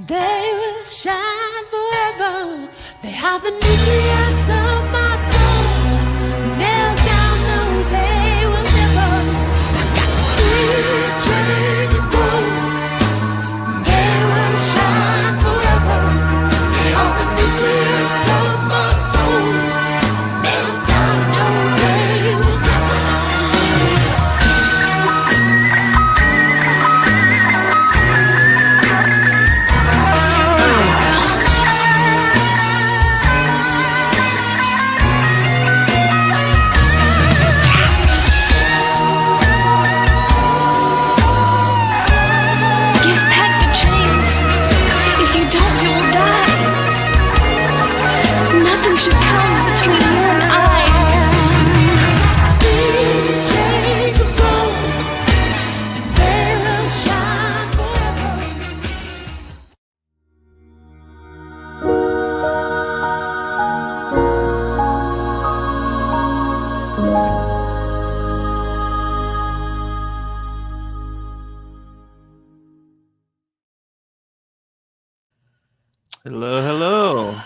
they will shine forever. They have the nucleus of my soul. Melt down, no, they will never. I got three chains of gold. They will shine forever. They are the nucleus of my soul. Melt down, no, they will never. Should come between you and I. Chains of gold, and they will shine forever. Hello, hello.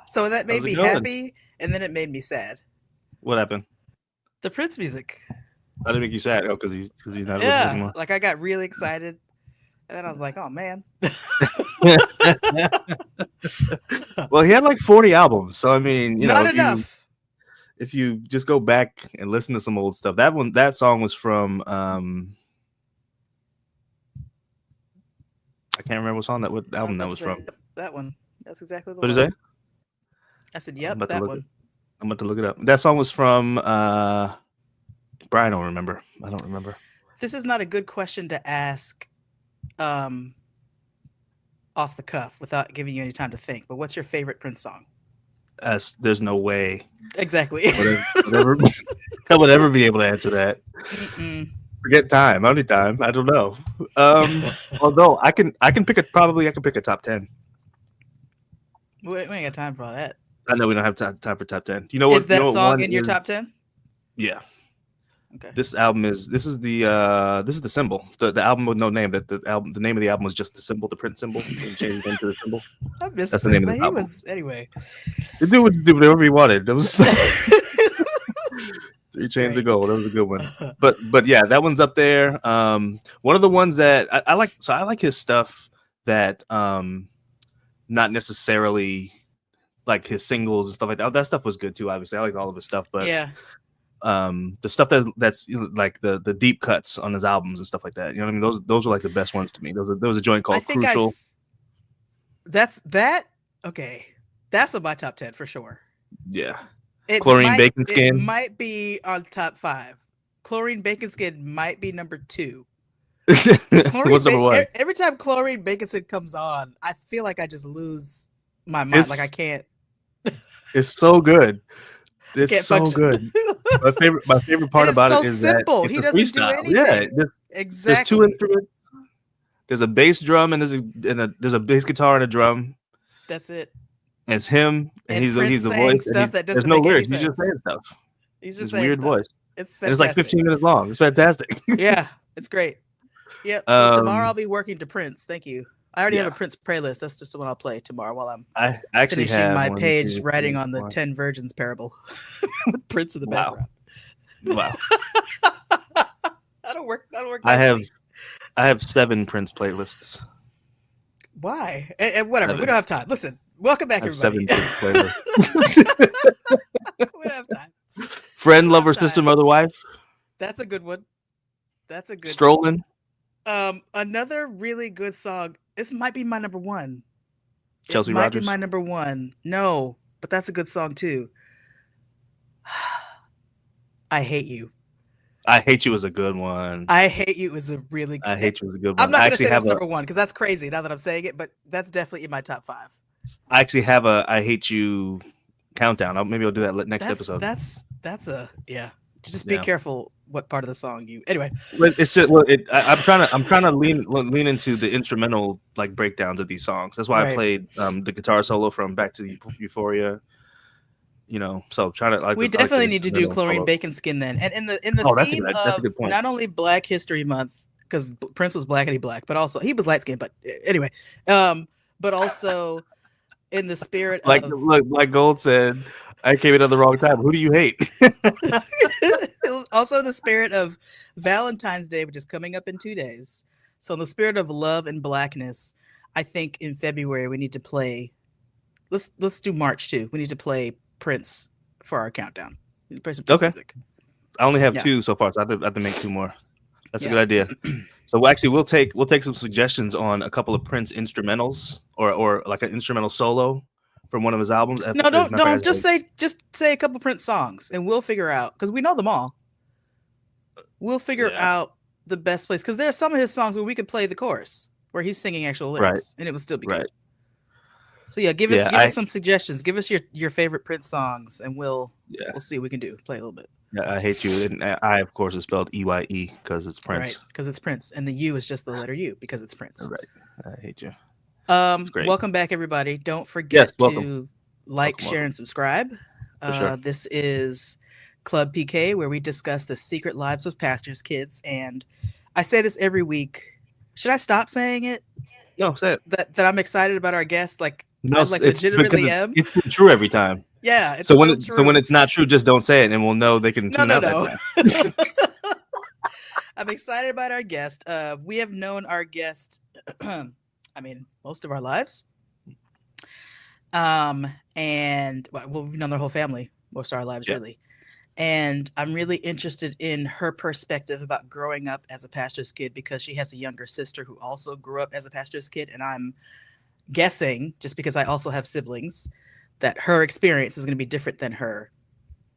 So that made How's it me going? happy, and then it made me sad. What happened? The Prince music. How did it make you sad? Oh, because he's not with us Yeah, anymore. like I got really excited, and then I was like, "Oh man." Well, he had like 40 albums, so I mean, Not enough. If you just go back and listen to some old stuff, that song was from I can't remember what album that was from. That one. That's exactly the What one. did you say? I said, I'm "Yep, about to that look one." I'm about to look it up. That song was from Brian. Don't remember. I don't remember. This is not a good question to ask off the cuff without giving you any time to think. But what's your favorite Prince song? There's no way Exactly. I would ever be able to answer that. Mm-mm. Forget time. Only time. I don't know. Although I can pick a top 10. We ain't got time for all that. I know we don't have time for top 10. You know what? Is that you know what song one in your is? top 10? Yeah. Okay. This is the symbol. The album with no name. The name of the album was just the symbol, the Prince symbol. And changed it into the symbol. I missed That's the name of the he album. was anyway. The dude would do whatever he wanted. That was 3 Chains of Gold. That was a good one. But yeah, that one's up there. One of the ones that I like. So I like his stuff that not necessarily like his singles and stuff like that. That stuff was good too. Obviously, I like all of his stuff. But Yeah. the stuff that's like the deep cuts on his albums and stuff like that. You know what I mean? Those are like the best ones to me. There was a joint called Crucial. Okay. That's on my top 10 for sure. Yeah. Chlorine Bacon Skin. It might be on top 5. Chlorine Bacon Skin might be number 2. What's number 1? Every time Chlorine Bacon Skin comes on, I feel like I just lose my mind. Like I can't. It's so good. It's Can't so function. good. My favorite part about it is simple. that He it's a doesn't do freestyle. anything. Yeah, Exactly. there's 2 instruments. There's a bass drum and there's a bass guitar and a drum. That's it. And it's him, and he's the saying voice. Stuff that there's doesn't no make any lyrics. He's sense. just saying stuff. He's just His saying weird stuff. voice. It's And it's like fantastic. 15 minutes long. It's fantastic. Yeah, it's great. Yep. So tomorrow I'll be working to Prince. Thank you. I already have a Prince playlist. That's just the one I'll play tomorrow while I'm I actually finishing have my one, page 2, writing 3, on the 4. 10 Virgins parable with Prince in the background. Wow. I don't work. I nicely. have 7 Prince playlists. Why? And whatever. 7. We don't have time. Listen, welcome back, I have everybody. 7 Prince playlists. We don't have time. Friend, lover, time. sister, mother, wife. That's a good one. Strolling. Another really good song. This might be my number 1. Chelsea it might Rogers. be my number 1. No, but that's a good song too. I Hate You. I Hate You is a good one. I Hate You is a really good I Hate You is a good one. I'm not I going to actually say have that's number 1 because that's crazy now that I'm saying it, but that's definitely in my top 5. I actually have a I Hate You countdown. Maybe I'll do that next episode. That's a yeah. Just be careful what part of the song you. Anyway, it's just I'm trying to lean into the instrumental like breakdowns of these songs. That's why I played the guitar solo from Back to Euphoria. You know, so trying to like. We definitely need to do Chlorine Bacon Skin then, and in the theme of not only Black History Month, because Prince was blackity black, but also he was light skinned. But anyway, but also in the spirit like Gold said, I came in at the wrong time. Who do you hate? also in the spirit of Valentine's Day, which is coming up in 2 days. So in the spirit of love and blackness, I think in February we need to play. Let's do March too. We need to play Prince for our countdown. We need to play some Prince music. I only have 2 so far, so I have to make 2 more. That's a good idea. So actually, we'll take some suggestions on a couple of Prince instrumentals or like an instrumental solo from one of his albums. No, don't just say a couple Prince songs, and we'll figure out because we know them all. We'll figure out the best place because there are some of his songs where we could play the chorus where he's singing actual lyrics, and it would still be good. So give us some suggestions. Give us your favorite Prince songs, and we'll see what we can do. Play a little bit. Yeah, I hate you. And I, of course, is spelled EYE because it's Prince. Right, because it's Prince, and the U is just the letter U because it's Prince. Right. I hate you. Great. Welcome back, everybody. Don't forget to like, share, and subscribe. Sure. This is Club PK, where we discuss the secret lives of pastors' kids. And I say this every week. Should I stop saying it? No, say it. That I'm excited about our guest. No, I legitimately am. It's been true every time. Yeah. So when it's not true, just don't say it, and we'll know they can tune out. No. I'm excited about our guest. We have known our guest, most of our lives. And we've known their whole family most of our lives, really. And I'm really interested in her perspective about growing up as a pastor's kid because she has a younger sister who also grew up as a pastor's kid, and I'm guessing, just because I also have siblings, that her experience is going to be different than her.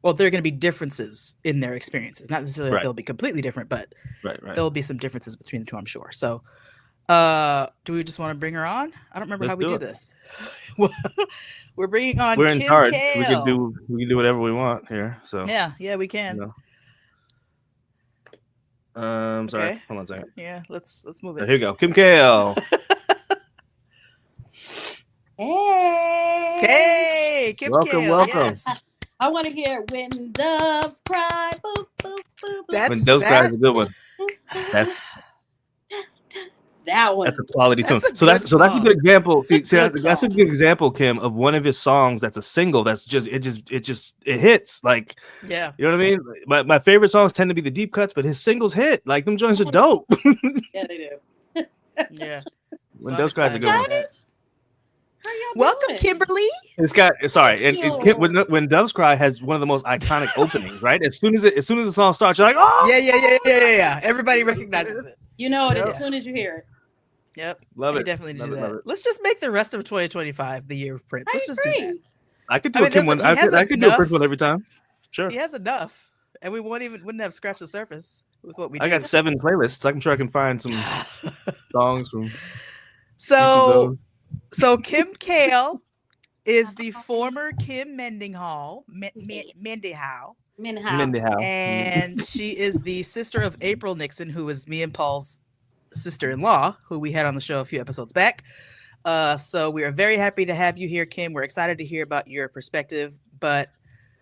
Well, there are going to be differences in their experiences. Not necessarily that they'll be completely different, but there'll be some differences between the two, I'm sure. So do we just want to bring her on? I don't remember how we do this. We're bringing on We're in Kim charge. Cail. We can do whatever we want here. So yeah, we can. Sorry. Okay. Hold on a second. Yeah, let's move Here it. you go. Kim Cail. Hey, Kim Welcome, Cail, welcome. yes. I want to hear when doves cry. Boop, boop, boop, boop. When Dope Cry is a good one. That's That one. a quality tune. That's a So that's good a song. good example. See, Good that's a song. good example, Kim, of one of his songs that's a single. That's it hits. Like, Yeah. you know what I mean? My favorite songs tend to be the deep cuts, but his singles hit. Like, them joints are dope. Yeah, they do. Yeah. When I'm Dope Cry is a excited good one. about that. Guys, how y'all Welcome, doing? Kimberly. It's got sorry, and Thank you. when Doves Cry has one of the most iconic openings, right? As soon as the song starts, you're like, oh, Yeah. Everybody recognizes it. You know it Yep. as soon as you hear it. Yep. love We it. definitely need to Love do it, that. love it. Let's just make the rest of 2025 the year of Prince. Let's just do that. I could I do mean, a Kim there's one. he has I could do a Prince enough- one every time. Sure. He has enough, and we wouldn't have scratched the surface with what we do. I got 7 playlists. I'm sure I can find some songs from. So Kim Cail is the former Kim Mendinghall, Mendenhall. Mendinghall. and she is the sister of April Nixon, who is me and Paul's sister-in-law, who we had on the show a few episodes back. So we are very happy to have you here, Kim. We're excited to hear about your perspective, but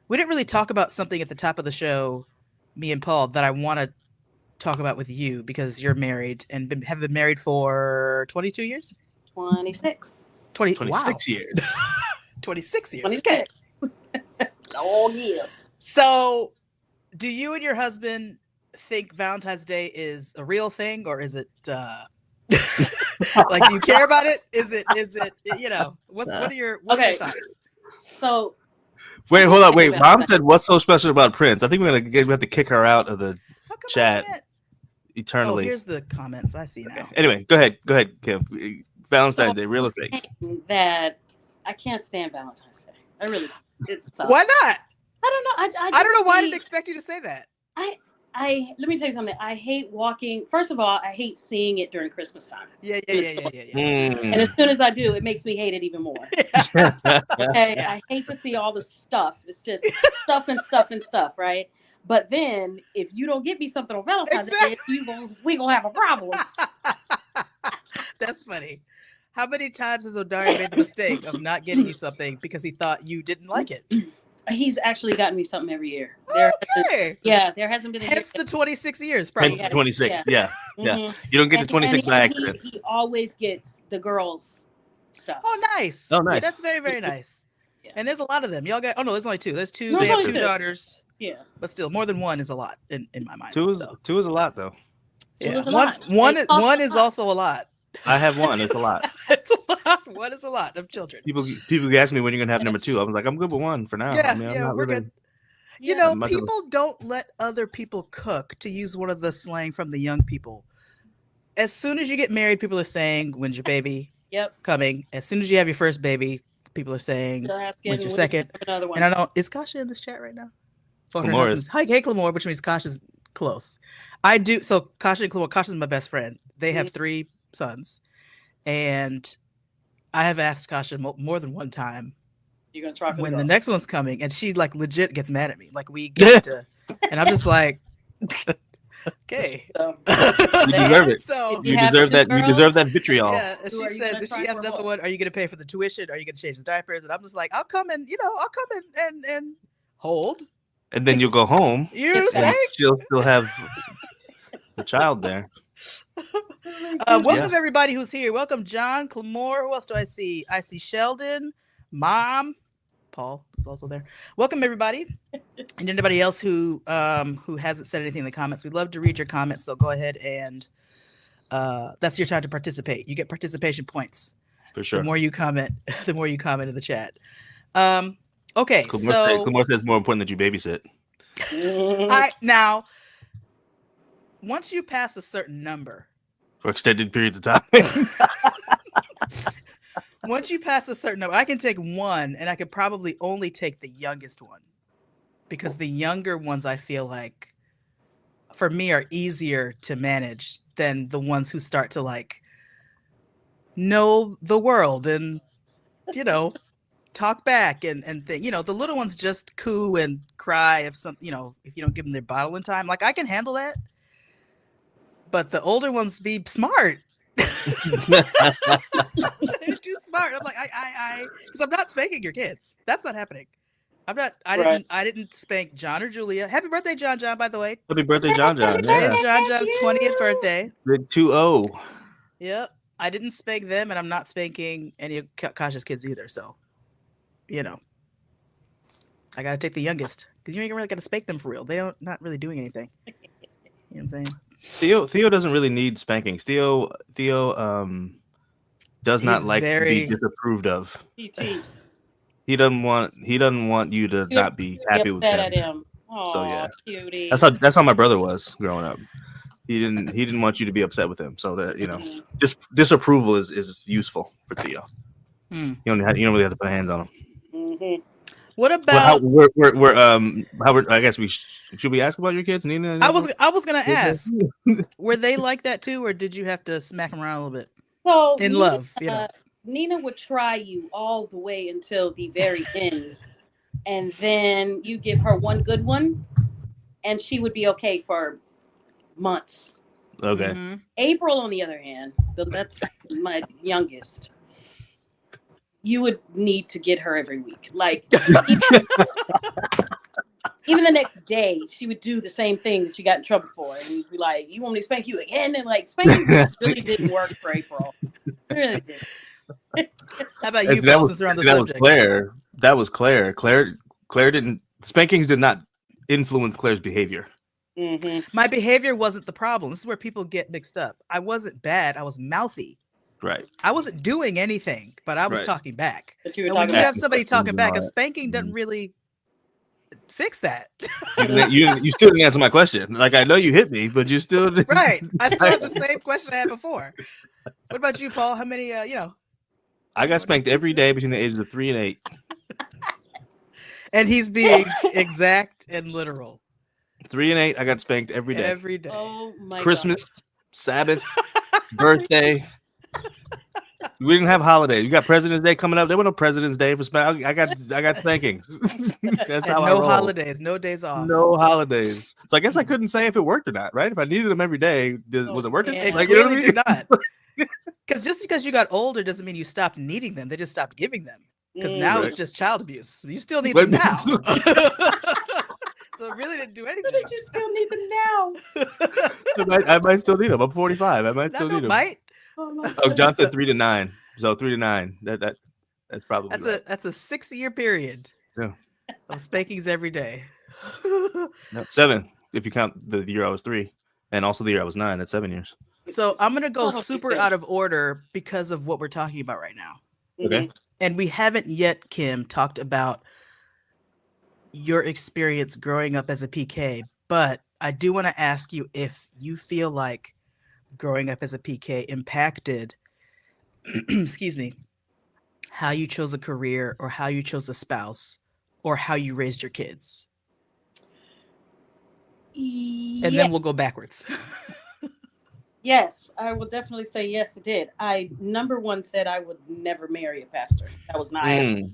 we didn't really talk about something at the top of the show, me and Paul, that I want to talk about with you because you're married and have been married for 22 years? 26. 26 years. 26 years. 26. Okay. Oh, yes. So, do you and your husband think Valentine's Day is a real thing, or is it like, do you care about it? Is it what are your thoughts? So, Wait, hold on. Wait, About Mom that. said, "What's so special about Prince?" I think we have to kick her out of the How come Chat. I can't? Oh, eternally. here's the comments I see now. Anyway, go ahead, Kim. Valentine's Day, real or fake? that I can't stand Valentine's Day. I really don't. It sucks. Why not? I don't know. I don't know why I just didn't expect you to say that. I let me tell you something. I hate walking. First of all, I hate seeing it during Christmas time. Yeah. And as soon as I do, it makes me hate it even more. Okay, Yeah. I hate to see all the stuff. It's just stuff and stuff and stuff, right? But then if you don't get me something on Valentine's Day, we gonna have a problem. That's funny. How many times has O'Darian made the mistake of not getting you something because he thought you didn't like it? He's actually gotten me something every year. There Okay. hasn't been a Hence year. the 26 years, probably. Yeah. 26. Yeah. Yeah, Mhm. you don't get the And 26 by he accident. always gets the girls' stuff. Oh, nice. Oh, nice. That's very, very nice. Yeah. And there's a lot of them. Y'all got. Oh no, there's only two. There's two. No, They it's have only two two. daughters, Yeah. but still, more than one is a lot in my mind. Two is so. a lot though. Yeah, is a one lot. one It is costs one a is lot. also a lot. I have one. It's a lot. It's a lot. One is a lot of children. People ask me when you're gonna have number 2. I was like, I'm good with one for now. Yeah, I mean, I'm yeah, not we're really. good. You Yeah. know, much of a- people don't let other people cook, to use one of the slang from the young people. As soon as you get married, people are saying, "When's your baby Yep. coming?" As soon as you have your first baby, people are saying, They're asking "When's your when second?" you have another one. And I know, is Kasha in this chat right now? Well, her Clamore husband's hey Clamore, which means Kasha's close. I do. So Kasha and Clamore, Kasha's my best friend. They have 3 sons, and I have asked Kasha more than one time You're gonna try for when the the girls. next one's coming, and she like legit gets mad at me. Like we get to, and I'm just like, okay. So, You deserve it. So If You have deserve two that. You girls, deserve that vitriol. yeah, and Who she are you says gonna if try she has for another more? one, are you going to pay for the tuition? Are you going to change the diapers? And I'm just like, I'll come and and hold. And then you'll go home, You know what I'm and saying? she'll still have the child there. Welcome everybody who's here. Welcome John, Clamore. Who else do I see? I see Sheldon, Mom, Paul is also there. Welcome everybody, and anybody else who hasn't said anything in the comments. We'd love to read your comments, so go ahead and that's your time to participate. You get participation points. For sure. The more you comment, the more you comment in the chat. Okay, Clamore says more important that you babysit. now once you pass a certain number. For extended periods of time. Once you pass a certain number, I can take one, and I could probably only take the youngest one, because the younger ones I feel like, for me, are easier to manage than the ones who start to like know the world and talk back and think. The little ones just coo and cry if if you don't give them their bottle in time. Like I can handle that, but the older ones be smart. They're too smart. I'm like, because I'm not spanking your kids. That's not happening. I'm not. I didn't spank John or Julia. Happy birthday, John. By the way, Happy birthday, John. It's John's 20th birthday. Big 2-0. Yep. I didn't spank them, and I'm not spanking any of Kasha's kids either. So, I gotta take the youngest, because you ain't really gotta spank them for real. They not really doing anything. You know what I'm saying? Theo doesn't really need spankings. Theo does not like to be disapproved of. He doesn't want you to not be happy with him. Aww, So yeah, cutie. that's how my brother was growing up. He didn't want you to be upset with him. So that disapproval is useful for Theo. You don't really have to put hands on him. Mm-hmm. What about? I guess should we ask about your kids, Nina? I was gonna ask. Were they like that too, or did you have to smack them around a little bit? So in love, Nina would try you all the way until the very end, and then you give her one good one, and she would be okay for months. Okay. Mm-hmm. April, on the other hand, that's my youngest. You would need to get her every week. Like, even the next day, she would do the same thing that she got in trouble for. And you'd be like, you want me to spank you again? And like, spanking really didn't work for April. It really did. How about you, Paul, since we're on the subject? That was Claire. Claire didn't. Spankings did not influence Claire's behavior. Mm-hmm. My behavior wasn't the problem. This is where people get mixed up. I wasn't bad. I was mouthy. Right. I wasn't doing anything, but I was talking back. But you were and when talking you back. have somebody talking back, a spanking doesn't really fix that. You still didn't answer my question. Like, I know you hit me, but you still didn't. Right. I still have the same question I had before. What about you, Paul? How many? I got spanked every day between the ages of 3 and 8. And he's being exact and literal. 3 and 8, I got spanked every day. Every day. Oh my Christmas, God. Sabbath, birthday. We didn't have holidays. You got President's Day coming up. There was no President's Day for spank. I got spankings. That's how I roll. No holidays, no days off. No holidays. So I guess I couldn't say if it worked or not, right? If I needed them every day, was it working? Yeah. It Like, you know what I clearly mean? did not. Because just because you got older doesn't mean you stopped needing them. They just stopped giving them. Because now Right. it's just child abuse. You still need them now. So So it really didn't do anything. But you still need them now. I might still need them. I'm 45. I might still need them. Might. Oh, John said 3 to 9. So 3 to 9. That's probably That's a 6-year period. Yeah. Of spankings every day. No, 7 if you count the year I was 3, and also the year I was 9. That's 7 years. So I'm gonna go Oh, super okay. out of order because of what we're talking about right now. Okay. And we haven't yet, Kim, talked about your experience growing up as a PK, but I do want to ask you if you feel like growing up as a PK impacted, excuse me, how you chose a career or how you chose a spouse or how you raised your kids. And then we'll go backwards. Yes, I will definitely say yes, it did. I number one said I would never marry a pastor. That was not happening.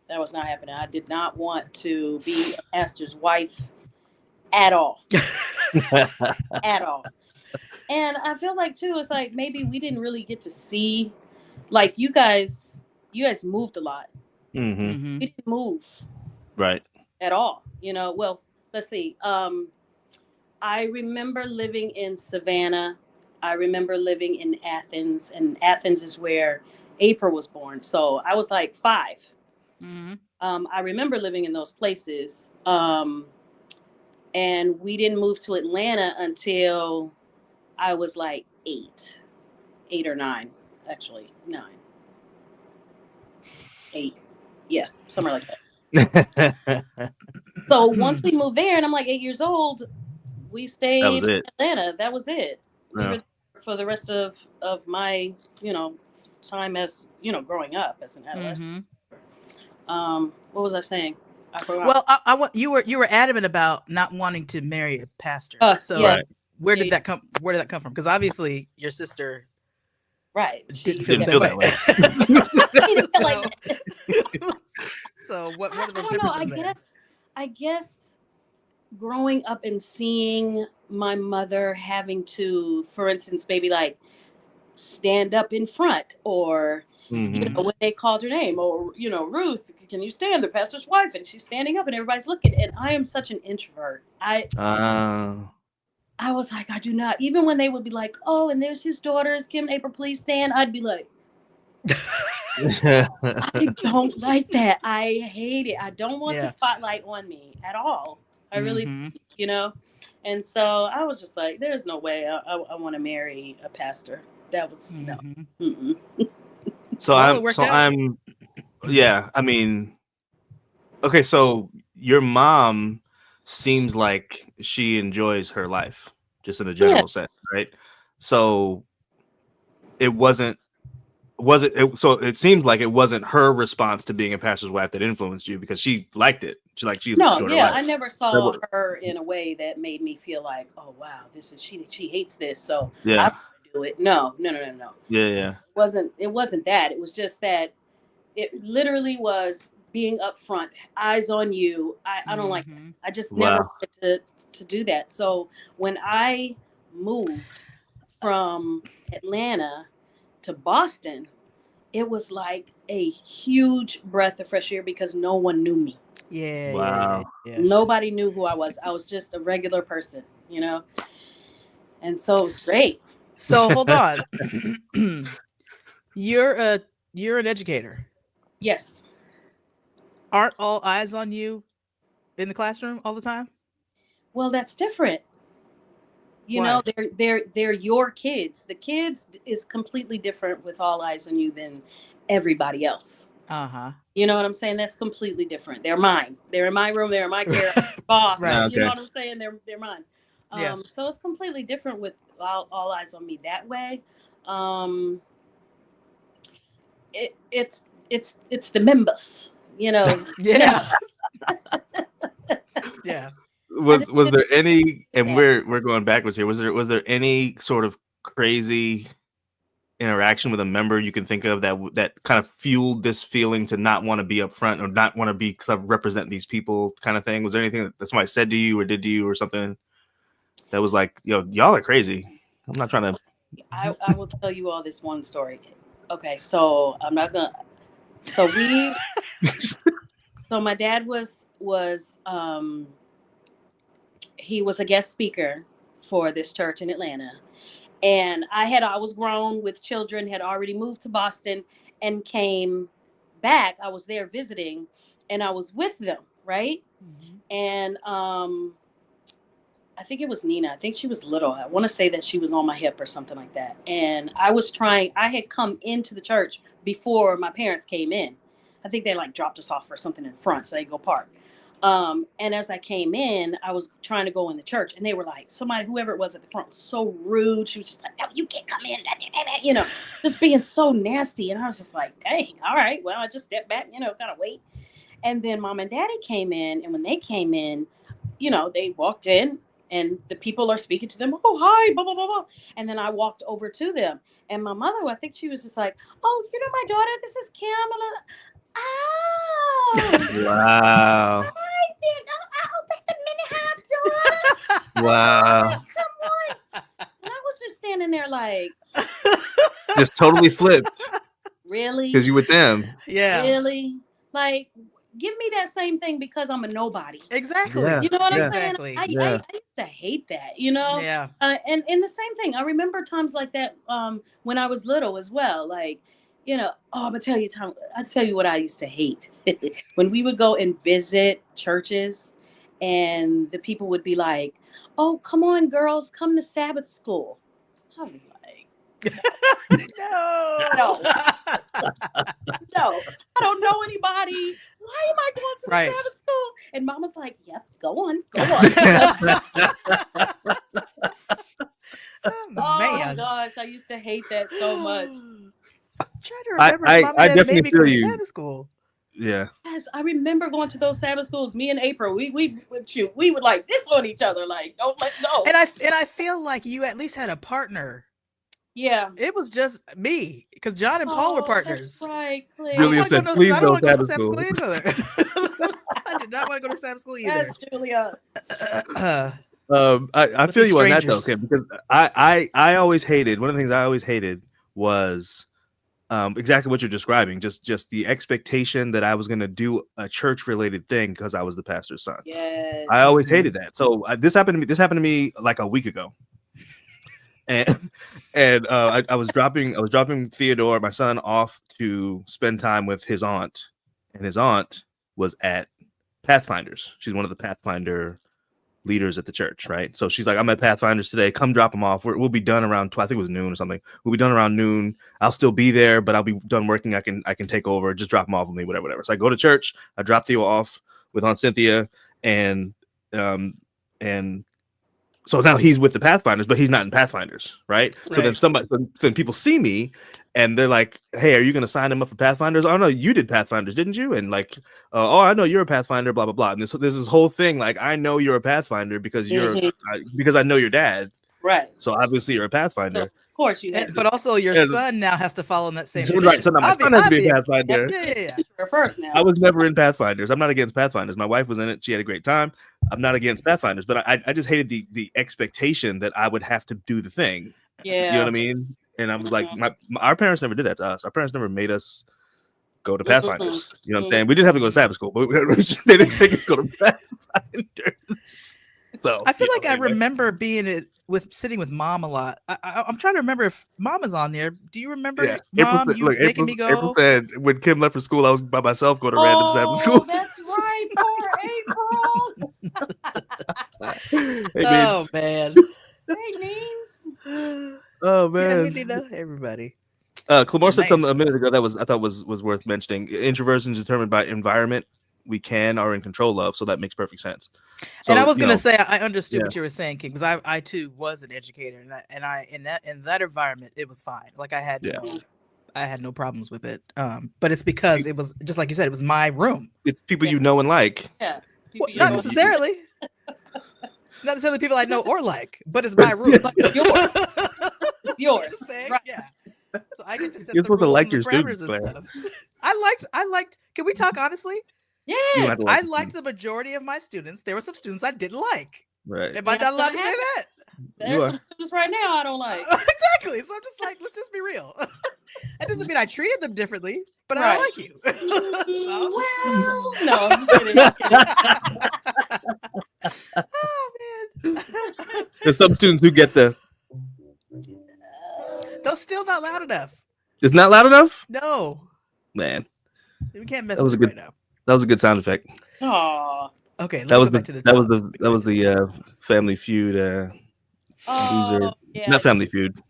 That was not happening. I did not want to be a pastor's wife at all. At all. And I feel like too, it's like maybe we didn't really get to see, like you guys moved a lot. Mm-hmm. We didn't move Right. at all. Well, let's see. I remember living in Savannah. I remember living in Athens, and Athens is where April was born. So I was like 5. Mm-hmm. I remember living in those places. And we didn't move to Atlanta until I was like 8 or 9, actually 9, 8. Yeah, somewhere like that. So once we moved there and I'm like 8 years old, we stayed That was it. in Atlanta. That was it. We Yeah. were there for the rest of my, time as, growing up as an adolescent. What was I saying? I forgot. Well, I want you were adamant about not wanting to marry a pastor. So yeah. where did that come from? Because obviously your sister right. didn't Didn't feel that way. She didn't feel like that. So what are those I don't know. differences? I guess growing up and seeing my mother having to, for instance, maybe like stand up in front, or Mm-hmm. when they called her name, or Ruth, can you stand? The pastor's wife, and she's standing up, and everybody's looking. And I am such an introvert. I was like, I do not. Even when they would be like, oh, and there's his daughters, Kim and April, please stand. I'd be like, I don't like that. I hate it. I don't want the spotlight on me at all. I really, And so I was just like, there's no way I want to marry a pastor. That was no. Mm-mm. Yeah. I mean, okay. So your mom seems like she enjoys her life, just in a general sense, right? So it wasn't. So it seemed like it wasn't her response to being a pastor's wife that influenced you, because she liked it. I never saw her in a way that made me feel like, oh wow, this is she hates this, so I'm gonna do it. No. Yeah. It wasn't that. It was just that it literally was being up front, eyes on you. I don't like that. I just never wanted to do that. So when I moved from Atlanta to Boston, it was like a huge breath of fresh air because no one knew me. Yeah. Nobody knew who I was. I was just a regular person, and so it was great. So hold on. You're an educator. Yes. Aren't all eyes on you in the classroom all the time? Well, that's different. They're your kids. The kids is completely different with all eyes on you than everybody else. You know what I'm saying? That's completely different. They're mine. They're in my room. They're in my care. Boss. Right. You know what I'm saying? They're mine. So it's completely different with all eyes on me that way. It's the members, Yeah. Yeah. Was there any, and we're going backwards here, was there any sort of crazy interaction with a member you can think of that kind of fueled this feeling to not want to be up front or not want to be represent these people kind of thing? Was there anything that somebody said to you or did to you or something that was like, y'all are crazy? I'm not trying to. I will tell you all this one story. Okay, so I'm not gonna. So my dad was he was a guest speaker for this church in Atlanta. And I was grown with children, had already moved to Boston and came back. I was there visiting and I was with them, right? And I think it was Nina. I think she was little. I want to say that she was on my hip or something like that. And I had come into the church before my parents came in. I think they like dropped us off or something in front so they could go park. And as I came in, I was trying to go in the church and they were like, whoever it was at the front was so rude. She was just like, no, you can't come in, you know, just being so nasty. And I was just like, dang, all right, well, I just stepped back, you know, kind of wait. And then mom and daddy came in, and when they came in, you know, they walked in and the people are speaking to them. Oh, hi, blah, blah, blah, blah. And then I walked over to them and my mother, I think she was just like, oh, you know, my daughter, this is Kim. Oh, Wow. hi there. Oh, wait a minute, how doing? Wow. Come on. And I was just standing there like, Just totally flipped really? because you with them. Yeah. Really? Like, give me that same thing because I'm a nobody. Exactly. Yeah. You know what I'm Exactly. saying? I used to hate that, you know? Yeah. And the same thing. I remember times like that when I was little as well. Like, you know, I'm gonna tell you what I used to hate. When we would go and visit churches and the people would be like, oh, come on, girls, come to Sabbath school. I'd be like, no, I don't know anybody. Why am I going to the Sabbath school? And mama's like, yep, go on. Oh, my gosh, I used to hate that so much. I'm trying to remember. I definitely feel you. Sabbath school. Yeah. Yes, I remember going to those Sabbath schools. Me and April, we would like this on each other, like don't let go. And I feel like you at least had a partner. Yeah, it was just me because John and Paul were partners. That's right, Claire. Julia said, "Please go to Sabbath school." I did not want to go to Sabbath school either. Yes, Julia. I feel you on that though, Kim, because I always hated, one of the things I always hated was exactly what you're describing. Just the expectation that I was going to do a church related thing because I was the pastor's son. Yes. I always hated that. So this happened to me like a week ago. And I was dropping Theodore, my son, off to spend time with his aunt, and his aunt was at Pathfinders. She's one of the Pathfinder leaders at the church, right? So she's like, I'm at Pathfinders today. Come drop them off. We'll be done around I think it was noon or something. We'll be done around noon. I'll still be there, but I'll be done working. I can take over. Just drop them off with me, whatever. So I go to church. I drop Theo off with Aunt Cynthia, and so now he's with the Pathfinders, but he's not in Pathfinders, right? So then people see me and they're like, hey, are you going to sign him up for Pathfinders? Oh, no, you did Pathfinders, didn't you? And like, oh, I know you're a Pathfinder, blah, blah, blah. And there's this whole thing, like, I know you're a Pathfinder because because I know your dad. Right. So obviously you're a Pathfinder. So of course you have. But also your son now has to follow in that same right. So now my son has to be a Pathfinder. Yeah. First now. I was never in Pathfinders. I'm not against Pathfinders. My wife was in it. She had a great time. I'm not against Pathfinders, but I just hated the expectation that I would have to do the thing. Yeah. You know what I mean? And I was like, our parents never did that to us. Our parents never made us go to Pathfinders. You know what I'm saying? We didn't have to go to Sabbath school, but they didn't make us go to Pathfinders. So I feel like I remember sitting with mom a lot. I'm trying to remember if mom is on there. Do you remember mom? Making me go? April said when Kim left for school, I was by myself going to random Sabbath school. That's right, poor April. Oh man. Hey, names. Oh man. Yeah, everybody. Clamore said something a minute ago that I thought was worth mentioning. Introversion is determined by environment we can or in control of, so that makes perfect sense. So, and I was going to say I understood what you were saying, King, because I too was an educator, and I in that environment it was fine. Like I had no problems with it. But it's because it was just like you said, it was my room. It's people you know and like. Yeah. Well, not necessarily. It's not necessarily people I know or like, but it's my room. It's yours. It's yours. Right. Yeah. So I get to set You're the supposed to rules like and your the parameters students, and stuff. I liked. Can we talk honestly? Yes. I liked the majority of my students. There were some students I didn't like. Right. Am I not allowed to say that? There's some students right now I don't like. Exactly. So I'm just like, let's just be real. That doesn't mean I treated them differently, but I don't like you. Well, no, I'm kidding. Oh man. There's some students who get the. Those still not loud enough. It's not loud enough. No, man. we can't mess That was with a it good. right now. That was a good sound effect. Aw. Okay, let's That was go the back to the that top. was the Family Feud loser. Oh, yeah. Not Family Feud.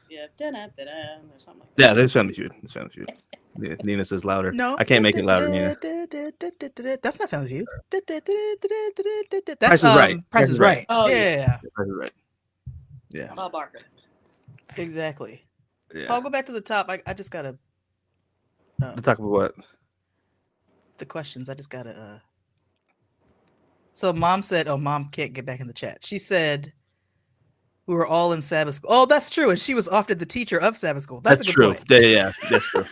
Yeah. Da-da-da-da, or something like that. Yeah, there's Family Feud. It's Family Feud. Yeah, Nina says louder. No, I can't make it louder, Nina. That's not Family Feud. That's Price is Right. Price is Right. Oh, yeah. Price is Right. Yeah. Bob Barker. Exactly. Yeah. I'll go back to the top. I just gotta To talk about what? the questions. I just gotta. So mom said, "Oh, mom can't get back in the chat." She said, "We were all in Sabbath school." Oh, that's true, and she was often the teacher of Sabbath school. That's a good true. point. Yeah, that's true.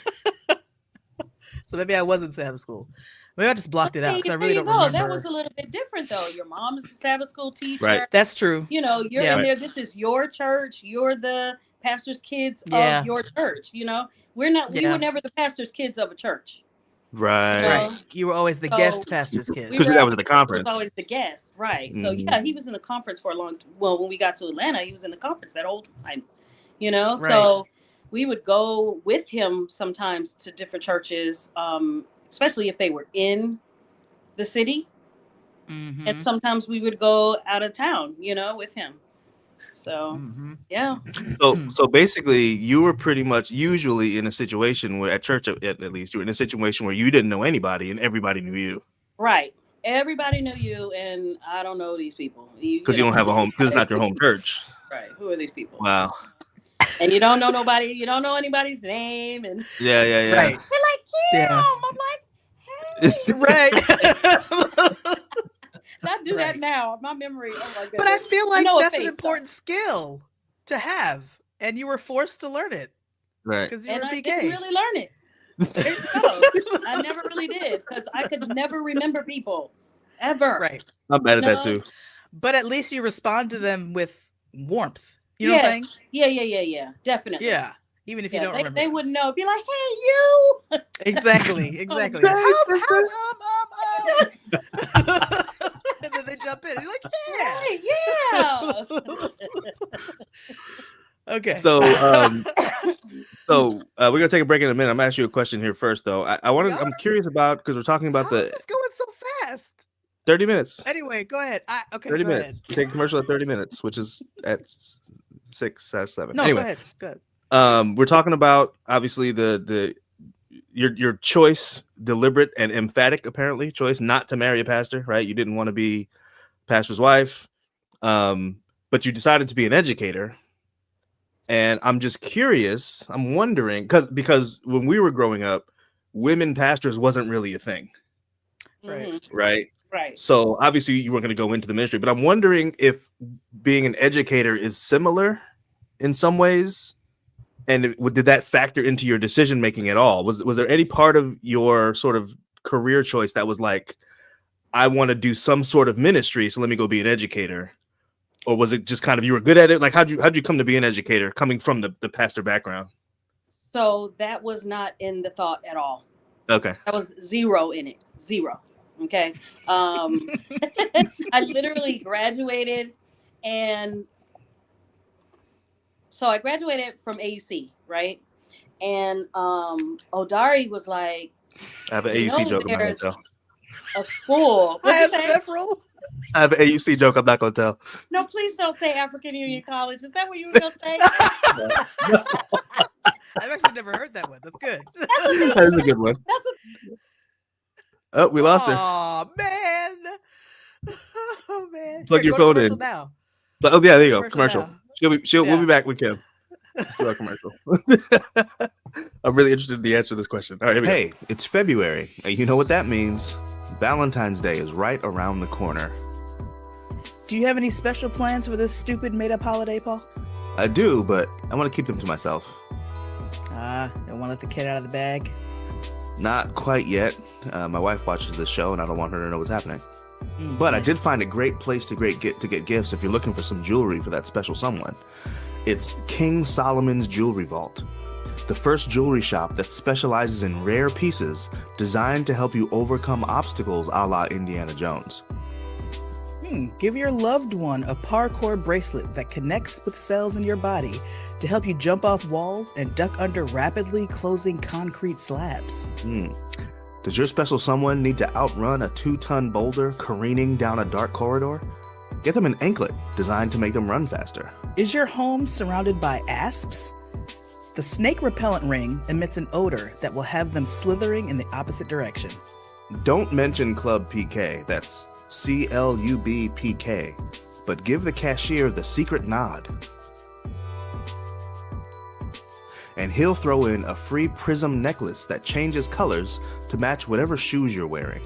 So maybe I was in Sabbath school. Maybe I just blocked it out because I really don't know. remember. That was a little bit different, though. Your mom is the Sabbath school teacher. Right. That's true. You know, you're Yeah. in there. This is your church. You're the pastor's kids Yeah. of your church. You know, we're not. We Yeah. were never the pastor's kids of a church. Right. Right. You were always the So- guest pastor's kid. Because were that was at the Was conference. always the guest, right? So Mhm. yeah, he was in the conference for a long. Well, when we got to Atlanta, he was in the conference that whole time. You know, Right. so we would go with him sometimes to different churches, especially if they were in the city, Mhm. and sometimes we would go out of town. You know, with him. So Mhm. yeah, So basically, you were pretty much usually in a situation where at church, at least, you were in a situation where you didn't know anybody and everybody knew you right. Everybody knew you, and I don't know these people because you don't have a home because it's not your home church. Right? Who are these people? Wow. And you don't know nobody. You don't know anybody's name, and Yeah. Right. they're like, Yeah. I'm like, hey. Right. I do that Right. now. My memory. Oh my goodness. But I feel like know a that's an face, important skill to have, and you were forced to learn it Right. because you and were I PK. didn't really learn it. There you go. I never really did because I could never remember people ever. Right. I'm bad at that No. too. But at least you respond to them with warmth. You know what I'm saying? Yeah. Definitely. Yeah. Even if you don't remember. They them. wouldn't know. Be like, hey, you. Exactly. Exactly. Okay. And then they jump in. And you're like, yeah. Hey, yeah. Okay. So, we're gonna take a break in a minute. I'm gonna ask you a question here first, though. I'm curious about because we're talking about How the is this going so fast? 30 minutes. Anyway, go ahead. 30 go minutes. ahead. Take a commercial at 30 minutes, which is at 6 or 7. No, Anyway, go ahead. we're talking about obviously your choice, deliberate and emphatic, apparently choice not to marry a pastor, right? You didn't want to be pastor's wife, but you decided to be an educator. And I'm just curious. I'm wondering because when we were growing up, women pastors wasn't really a thing, Right. Mhm. right? Right. So obviously you weren't going to go into the ministry, but I'm wondering if being an educator is similar in some ways. And did that factor into your decision making at all? Was there any part of your sort of career choice that was like, I want to do some sort of ministry, so let me go be an educator? Or was it just kind of you were good at it? Like how'd you come to be an educator coming from the pastor background? So that was not in the thought at all. Okay. That was zero in it. Zero. Okay. I literally graduated, and so I graduated from AUC, right? And Odari was like, I have an you AUC know, joke I'm not gonna there's tell. a school. I What'd have you say? several. I have an AUC joke I'm not gonna tell. No, please don't say African Union College. Is that what you were gonna say? I've actually never heard that one. That's good. That is a good one. That's a Oh, we lost her. Oh man. Oh man. Plug Here, your go to phone in. commercial now. But, oh yeah, there you go. Commercial Commercial. now. We'll Yeah. be back with Kim. Let's do our commercial. I'm really interested in the answer to this question. All right, here we go. Hey, it's February. You know what that means. Valentine's Day is right around the corner. Do you have any special plans for this stupid made-up holiday, Paul? I do, but I want to keep them to myself. Don't want to let the cat out of the bag. Not quite yet. My wife watches this show, and I don't want her to know what's happening. But I did find a great place to get gifts if you're looking for some jewelry for that special someone. It's King Solomon's Jewelry Vault, the first jewelry shop that specializes in rare pieces designed to help you overcome obstacles a la Indiana Jones. Give your loved one a parkour bracelet that connects with cells in your body to help you jump off walls and duck under rapidly closing concrete slabs. Does your special someone need to outrun a 2-ton boulder careening down a dark corridor? Get them an anklet designed to make them run faster. Is your home surrounded by asps? The snake repellent ring emits an odor that will have them slithering in the opposite direction. Don't mention Club PK, that's CLUB-PK, but give the cashier the secret nod. And he'll throw in a free prism necklace that changes colors to match whatever shoes you're wearing.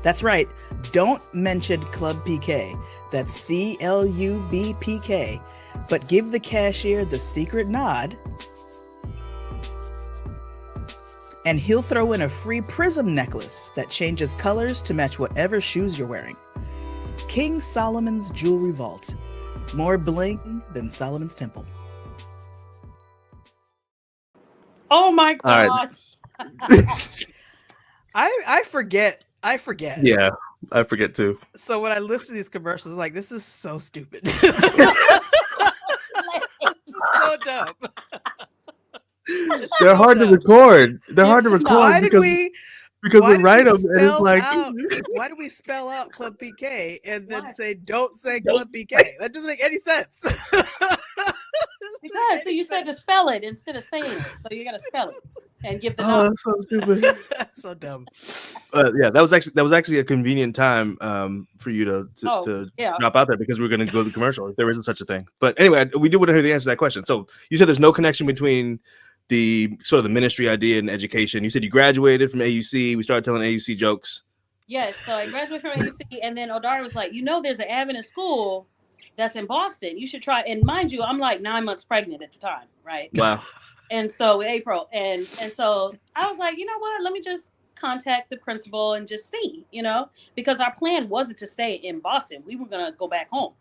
That's right, don't mention Club PK, that's CLUB-PK, but give the cashier the secret nod, and he'll throw in a free prism necklace that changes colors to match whatever shoes you're wearing. King Solomon's Jewelry Vault. More bling than Solomon's Temple. Oh my All gosh. right. I forget. Yeah, I forget too. So when I listen to these commercials, I'm like, this is so stupid. This is so dumb. They're hard to record. They're hard to record Why did because we write them and it's like why do we spell out Club PK and then Why? say don't say Club PK? That doesn't make any sense. Because so you said to spell it instead of saying it. So you gotta spell it and give the oh, number. that's so stupid. That's so dumb. Yeah, that was actually a convenient time for you to Yeah. drop out there because we were going to go to the commercial. If there isn't such a thing, but anyway, we do want to hear the answer to that question. So you said there's no connection between the sort of the ministry idea and education. You said you graduated from AUC. We started telling AUC jokes. Yes, so I graduated from AUC, and then Odara was like, there's an Adventist school that's in Boston. You should try. And mind you, I'm like 9 months pregnant at the time, right? Wow. And so April, and so I was like, you know what? Let me just contact the principal and just see, because our plan wasn't to stay in Boston. We were gonna go back home,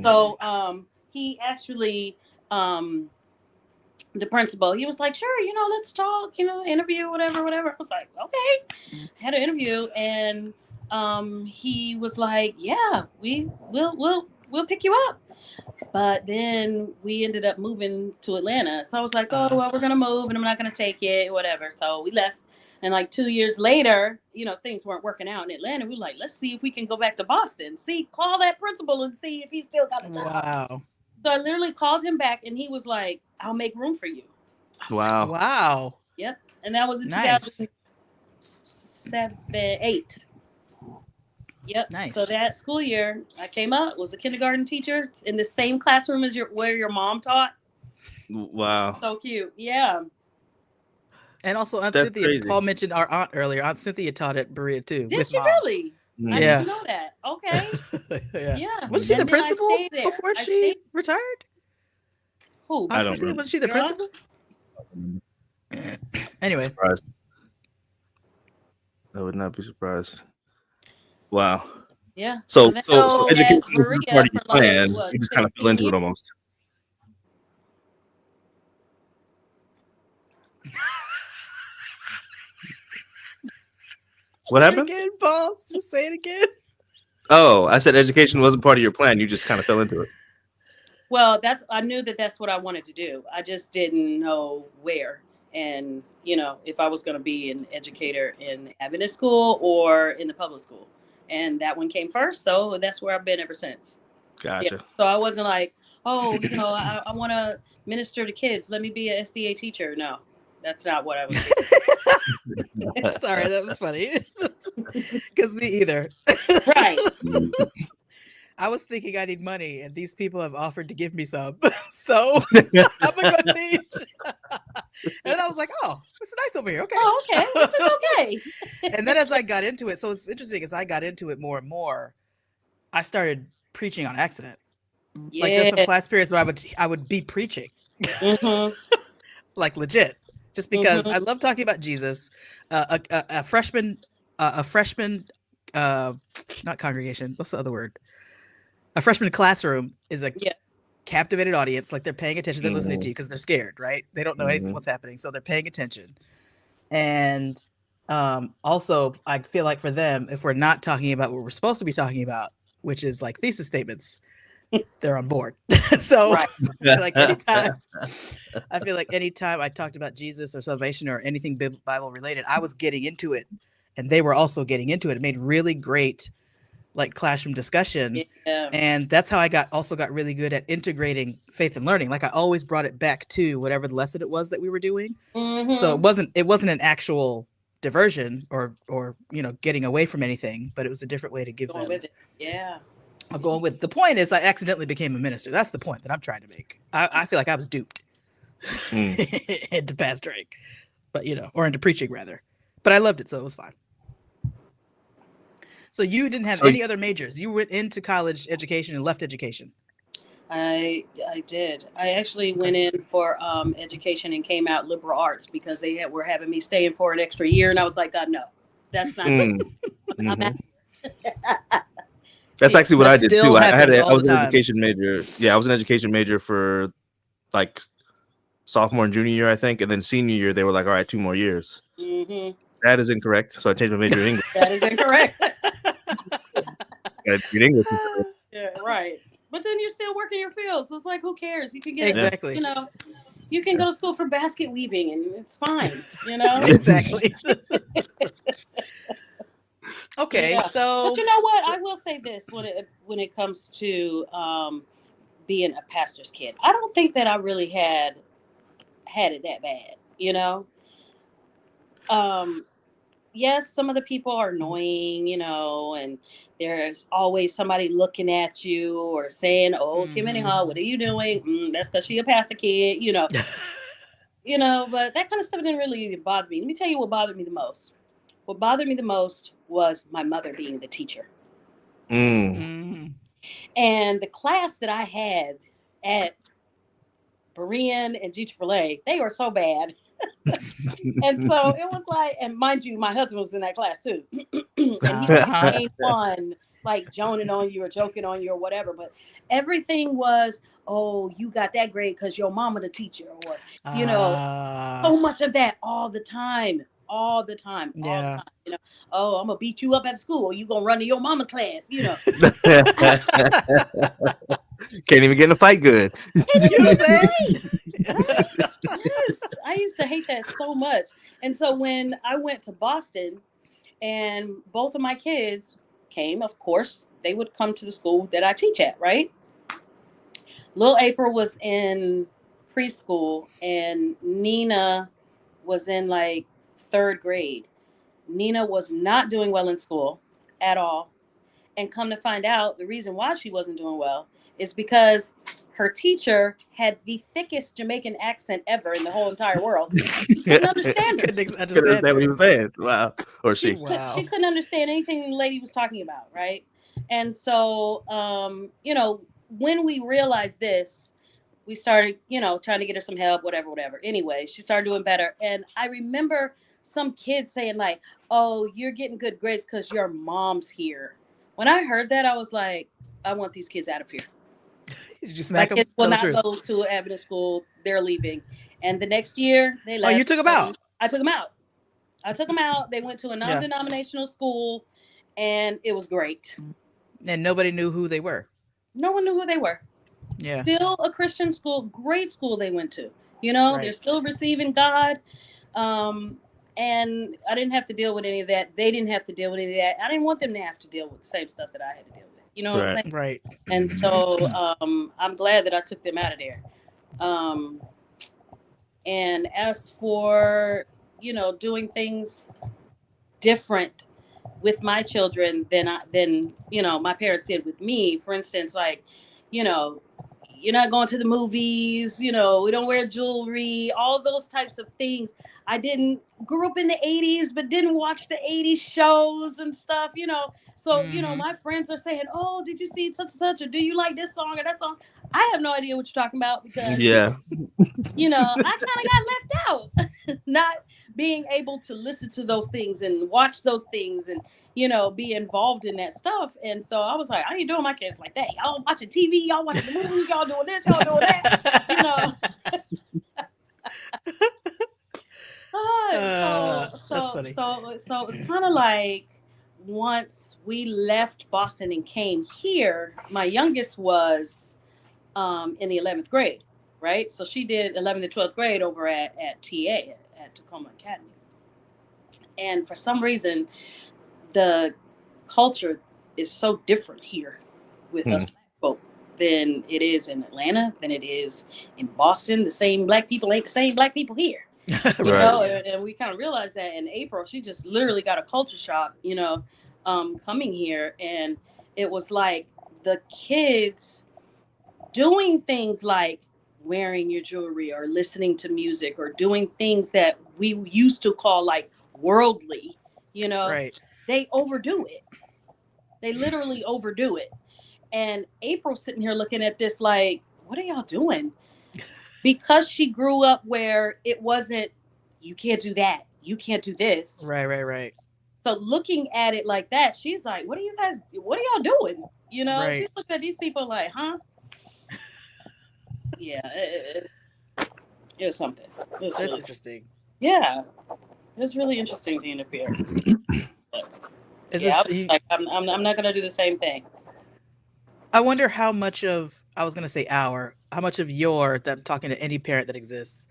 So he actually, the principal, he was like, sure, let's talk, interview, whatever. I was like, okay. Had an interview, and he was like, yeah, we'll pick you up. But then we ended up moving to Atlanta. So I was like, oh, well, we're going to move and I'm not going to take it, whatever. So we left. And like 2 years later, things weren't working out in Atlanta. We were like, let's see if we can go back to Boston. Call that principal and see if he still got a job. Wow. So I literally called him back and he was like, I'll make room for you. Wow. Wow. Yep. And that was in Nice. 2008. Yep. Nice. So that school year, I came up, was a kindergarten teacher in the same classroom as where your mom taught. Wow. So cute. Yeah. And also Aunt That's Cynthia, crazy. Paul mentioned our aunt earlier. Aunt Cynthia taught at Berea too. Did with she Mom. really? I Yeah. didn't know that. Okay. Yeah. Yeah. Was she the And then I principal stayed there. before I she stayed- retired? Who? I Aunt don't Cynthia, remember. was she the Your aunt? principal? Anyway. Surprised. I would not be surprised. Wow. Yeah. So then so I education was at was Berea part of your for like, plan. what, You just kind of fell into it almost. What Say it happened? again, Paul? Just say it again. Oh, I said education wasn't part of your plan. You just kind of fell into it. Well, I knew that's what I wanted to do. I just didn't know where. And, if I was going to be an educator in Adventist school or in the public school. And that one came first. So that's where I've been ever since. Gotcha. Yeah. So I wasn't like, oh, I want to minister to kids. Let me be an SDA teacher. No, that's not what I was doing. Sorry, that was funny. Because me either. Right. I was thinking I need money, and these people have offered to give me some. So I'm going to go teach. And I was like, oh, it's nice over here. Okay. Oh, okay. This is okay. And then as I got into it, so it's interesting, as I got into it more and more, I started preaching on accident. Yeah. Like there's some class periods where I would be preaching. Mhm. Like legit, just because I love talking about Jesus. A freshman, not congregation. What's the other word? A freshman classroom is a Yeah. captivated audience. Like they're paying attention. They're listening to you because they're scared, right? They don't know anything Mhm. what's happening, so they're paying attention. And also, I feel like for them, if we're not talking about what we're supposed to be talking about, which is like thesis statements, they're on board. So Right. I feel like anytime I talked about Jesus or salvation or anything Bible related, I was getting into it, and they were also getting into it. It made really great like classroom discussion. Yeah. And that's how I got really good at integrating faith and learning. Like I always brought it back to whatever the lesson it was that we were doing. Mhm. So it wasn't an actual diversion or getting away from anything, but it was a different way to give Going them. with it. Yeah. I'm going with the point is I accidentally became a minister. That's the point that I'm trying to make. I feel like I was duped into pastoring, but or into preaching rather. But I loved it, so it was fine. So you didn't have any other majors. You went into college education and left education. I did. I actually went in for education and came out liberal arts because they were having me staying for an extra year, and I was like, God, no, that's not. I'm out. That's actually what I did too. I was an time. education major. Yeah, I was an education major for like sophomore and junior year, I think, and then senior year they were like, all right, 2 more years. Mm-hmm. That is incorrect. So I changed my major to English. That is incorrect. English. Yeah, right. But then you're still working your field, so it's like, who cares? You can get exactly. You can go to school for basket weaving, and it's fine. Exactly. Okay, yeah. so but you know what? I will say this when it comes to being a pastor's kid, I don't think that I really had it that bad. Yes, some of the people are annoying, and there's always somebody looking at you or saying, "Oh, Kimberly Mendinghall, what are you doing?" That's because she a pastor kid, But that kind of stuff didn't really bother me. Let me tell you what bothered me the most. What bothered me the most was my mother being the teacher. And the class that I had at Berean and GAAA, they were so bad. And so it was like, and mind you, my husband was in that class too. And he ain't fun, like joning on you or joking on you or whatever. But everything was, oh, you got that grade because your mama the teacher, or so much of that all the time. Yeah. Oh, I'm gonna beat you up at school, or you gonna run to your mama's class, Can't even get in a fight good. You know what I'm saying? Right? Yes. I used to hate that so much. And so when I went to Boston and both of my kids came, of course, they would come to the school that I teach at, right? Little April was in preschool and Nina was in like 3rd grade. Nina was not doing well in school at all. And come to find out, the reason why she wasn't doing well is because her teacher had the thickest Jamaican accent ever in the whole entire world. She couldn't understand her. Couldn't understand what he was saying. Wow. Or she. She couldn't understand anything the lady was talking about, right? And so, when we realized this, we started, trying to get her some help, whatever. Anyway, she started doing better. And I remember some kids saying like, oh, you're getting good grades because your mom's here. When I heard that, I was like, I want these kids out of here. Did you smack them? My kids will not go to Adventist school. They're leaving. And the next year, they left. Oh, you took them out? I took them out. They went to a non-denominational school, and it was great. And nobody knew who they were? No one knew who they were. Yeah. Still a Christian school, great school they went to. Right. They're still receiving God. And I didn't have to deal with any of that. They didn't have to deal with any of that. I didn't want them to have to deal with the same stuff that I had to deal with. You know what I'm saying? Right. And so I'm glad that I took them out of there. And as for, doing things different with my children than my parents did with me, for instance, like, you're not going to the movies, we don't wear jewelry, all those types of things. I grew up in the 80s, but didn't watch the 80s shows and stuff, So, my friends are saying, oh, did you see such and such? Or do you like this song or that song? I have no idea what you're talking about because, I kind of got left out. Not being able to listen to those things and watch those things and, be involved in that stuff. And so I was like, I ain't doing my kids like that. Y'all watching TV, y'all watching the movies, y'all doing this, y'all doing that, That's funny. So it's kind of like once we left Boston and came here, my youngest was in the 11th grade, right? So she did 11th and 12th grade over at TA, at Tacoma Academy. And for some reason, the culture is so different here with us black folk than it is in Atlanta, than it is in Boston. The same black people ain't the same black people here. You know, and we kind of realized that in April. She just literally got a culture shock, you know, coming here. And it was like the kids doing things like wearing your jewelry or listening to music or doing things that we used to call like worldly, you know, Right. They overdo it. They literally overdo it. And April's sitting here looking at this like, what are y'all doing? Because she grew up where it wasn't, you can't do that, you can't do this. Right. So looking at it like that, she's like, what are y'all doing? You know, Right. she's looking at these people like, huh? Yeah, it was something. That's really interesting. Yeah, it was really interesting being up here. I'm not gonna do the same thing. I wonder how much of, I was gonna say how much of that I'm talking to any parent that exists,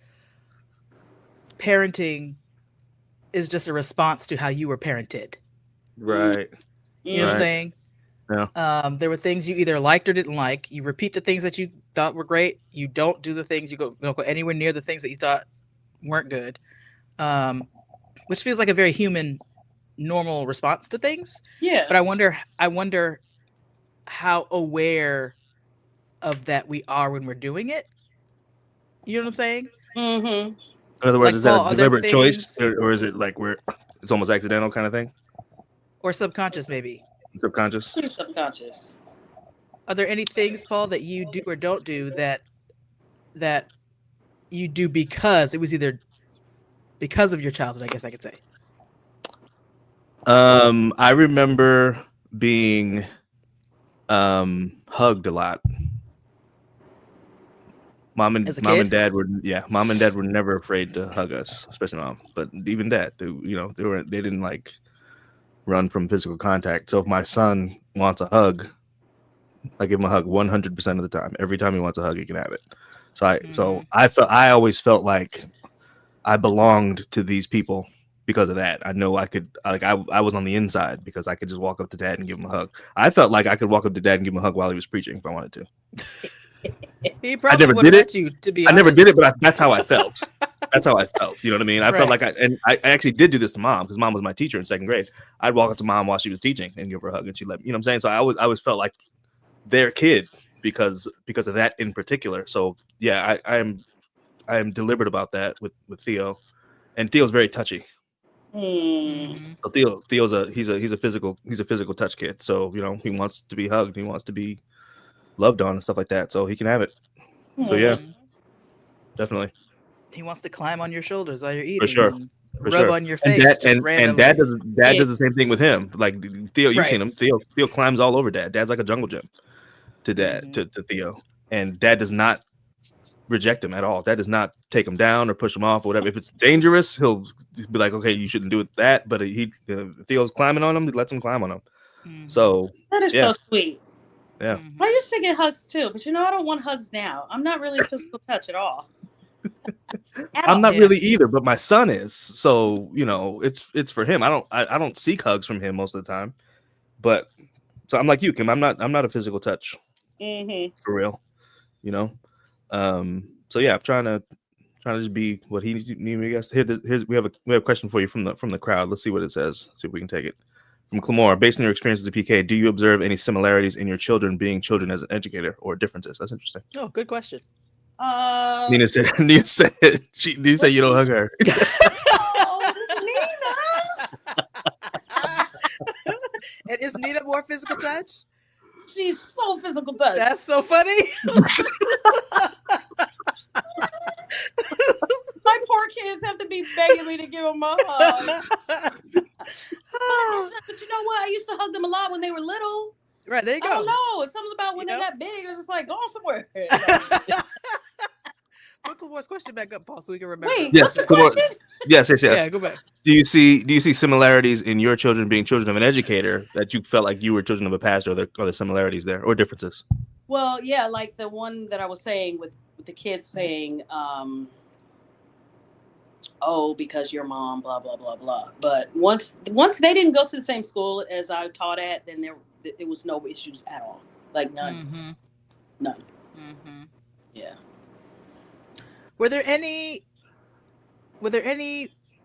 parenting is just a response to how you were parented. Right. You know what I'm saying? Yeah. There were things you either liked or didn't like. You repeat the things that you thought were great. You don't do the things, you don't go anywhere near the things that you thought weren't good. Which feels like a very human, normal response to things. Yeah. But I wonder how aware of that we are when we're doing it. You know what I'm saying? Mm-hmm. In other words, Like, is that Paul, a deliberate choice, or is it like it's almost accidental kind of thing? Or subconscious, maybe. Subconscious? Pretty subconscious. Are there any things, Paul, that you do or don't do that you do because it was either because of your childhood, I guess I could say? I remember being hugged a lot. Mom and dad were never afraid to hug us, especially mom, but even dad, they didn't like run from physical contact. So if my son wants a hug, I give him a hug 100% of the time. Every time he wants a hug, he can have it. So I always felt like I belonged to these people because of that. I know I could, like, I was on the inside because I could just walk up to dad and give him a hug. I felt like I could walk up to dad and give him a hug while he was preaching if I wanted to. He probably would have let you, to be honest. I never did it, but that's how I felt. That's how I felt. You know what I mean? I felt like I actually did do this to mom because mom was my teacher in second grade. I'd walk up to mom while she was teaching and give her a hug, and she let me. You know what I'm saying? So I always felt like their kid because of that in particular. So yeah, I am deliberate about that with Theo, and Theo's very touchy. So Theo's he's a physical touch kid. So he wants to be hugged, he wants to be loved on and stuff like that. So he can have it. So yeah, definitely. He wants to climb on your shoulders while you're eating. For sure. Rub on your face. And dad does the same thing with him. Like Theo, you've seen him. Theo climbs all over dad. Dad's like a jungle gym to dad, to Theo. And dad does not reject him at all. Dad does not take him down or push him off or whatever. If it's dangerous, he'll be like, okay, you shouldn't do that. But Theo's climbing on him, he lets him climb on him. So that is so sweet. Yeah. I used to get hugs too, but I don't want hugs now. I'm not really a physical touch at all. I'm not really either, but my son is. So it's for him. I don't seek hugs from him most of the time. But so I'm like you, Kim. I'm not a physical touch for real. So yeah, I'm trying to just be what he needs to be. I guess we have a question for you from the crowd. Let's see what it says. Let's see if we can take it. From Clamore, based on your experiences at PK, do you observe any similarities in your children being children as an educator or differences? That's interesting. Oh, good question. Nina said, did you say you don't hug her? Oh, Nina! And is Nina more physical touch? She's so physical touch. That's so funny. My poor kids have to be begging me to give them a hug. But you know what? I used to hug them a lot when they were little. Right, there you go. I don't know. It's something about when they got big. It was just like, go somewhere. But the voice question back up, Paul, so we can remember. Wait, Yes, what's the come on. question? Yes. Yeah, go back. Do you see similarities in your children being children of an educator that you felt like you were children of a pastor? Are there similarities there or differences? Well, yeah, like the one that I was saying with the kids saying, "Oh, because your mom, blah blah blah blah." But once they didn't go to the same school as I taught at, then there was no issues at all, like none, none. Mm-hmm. Yeah. Were there any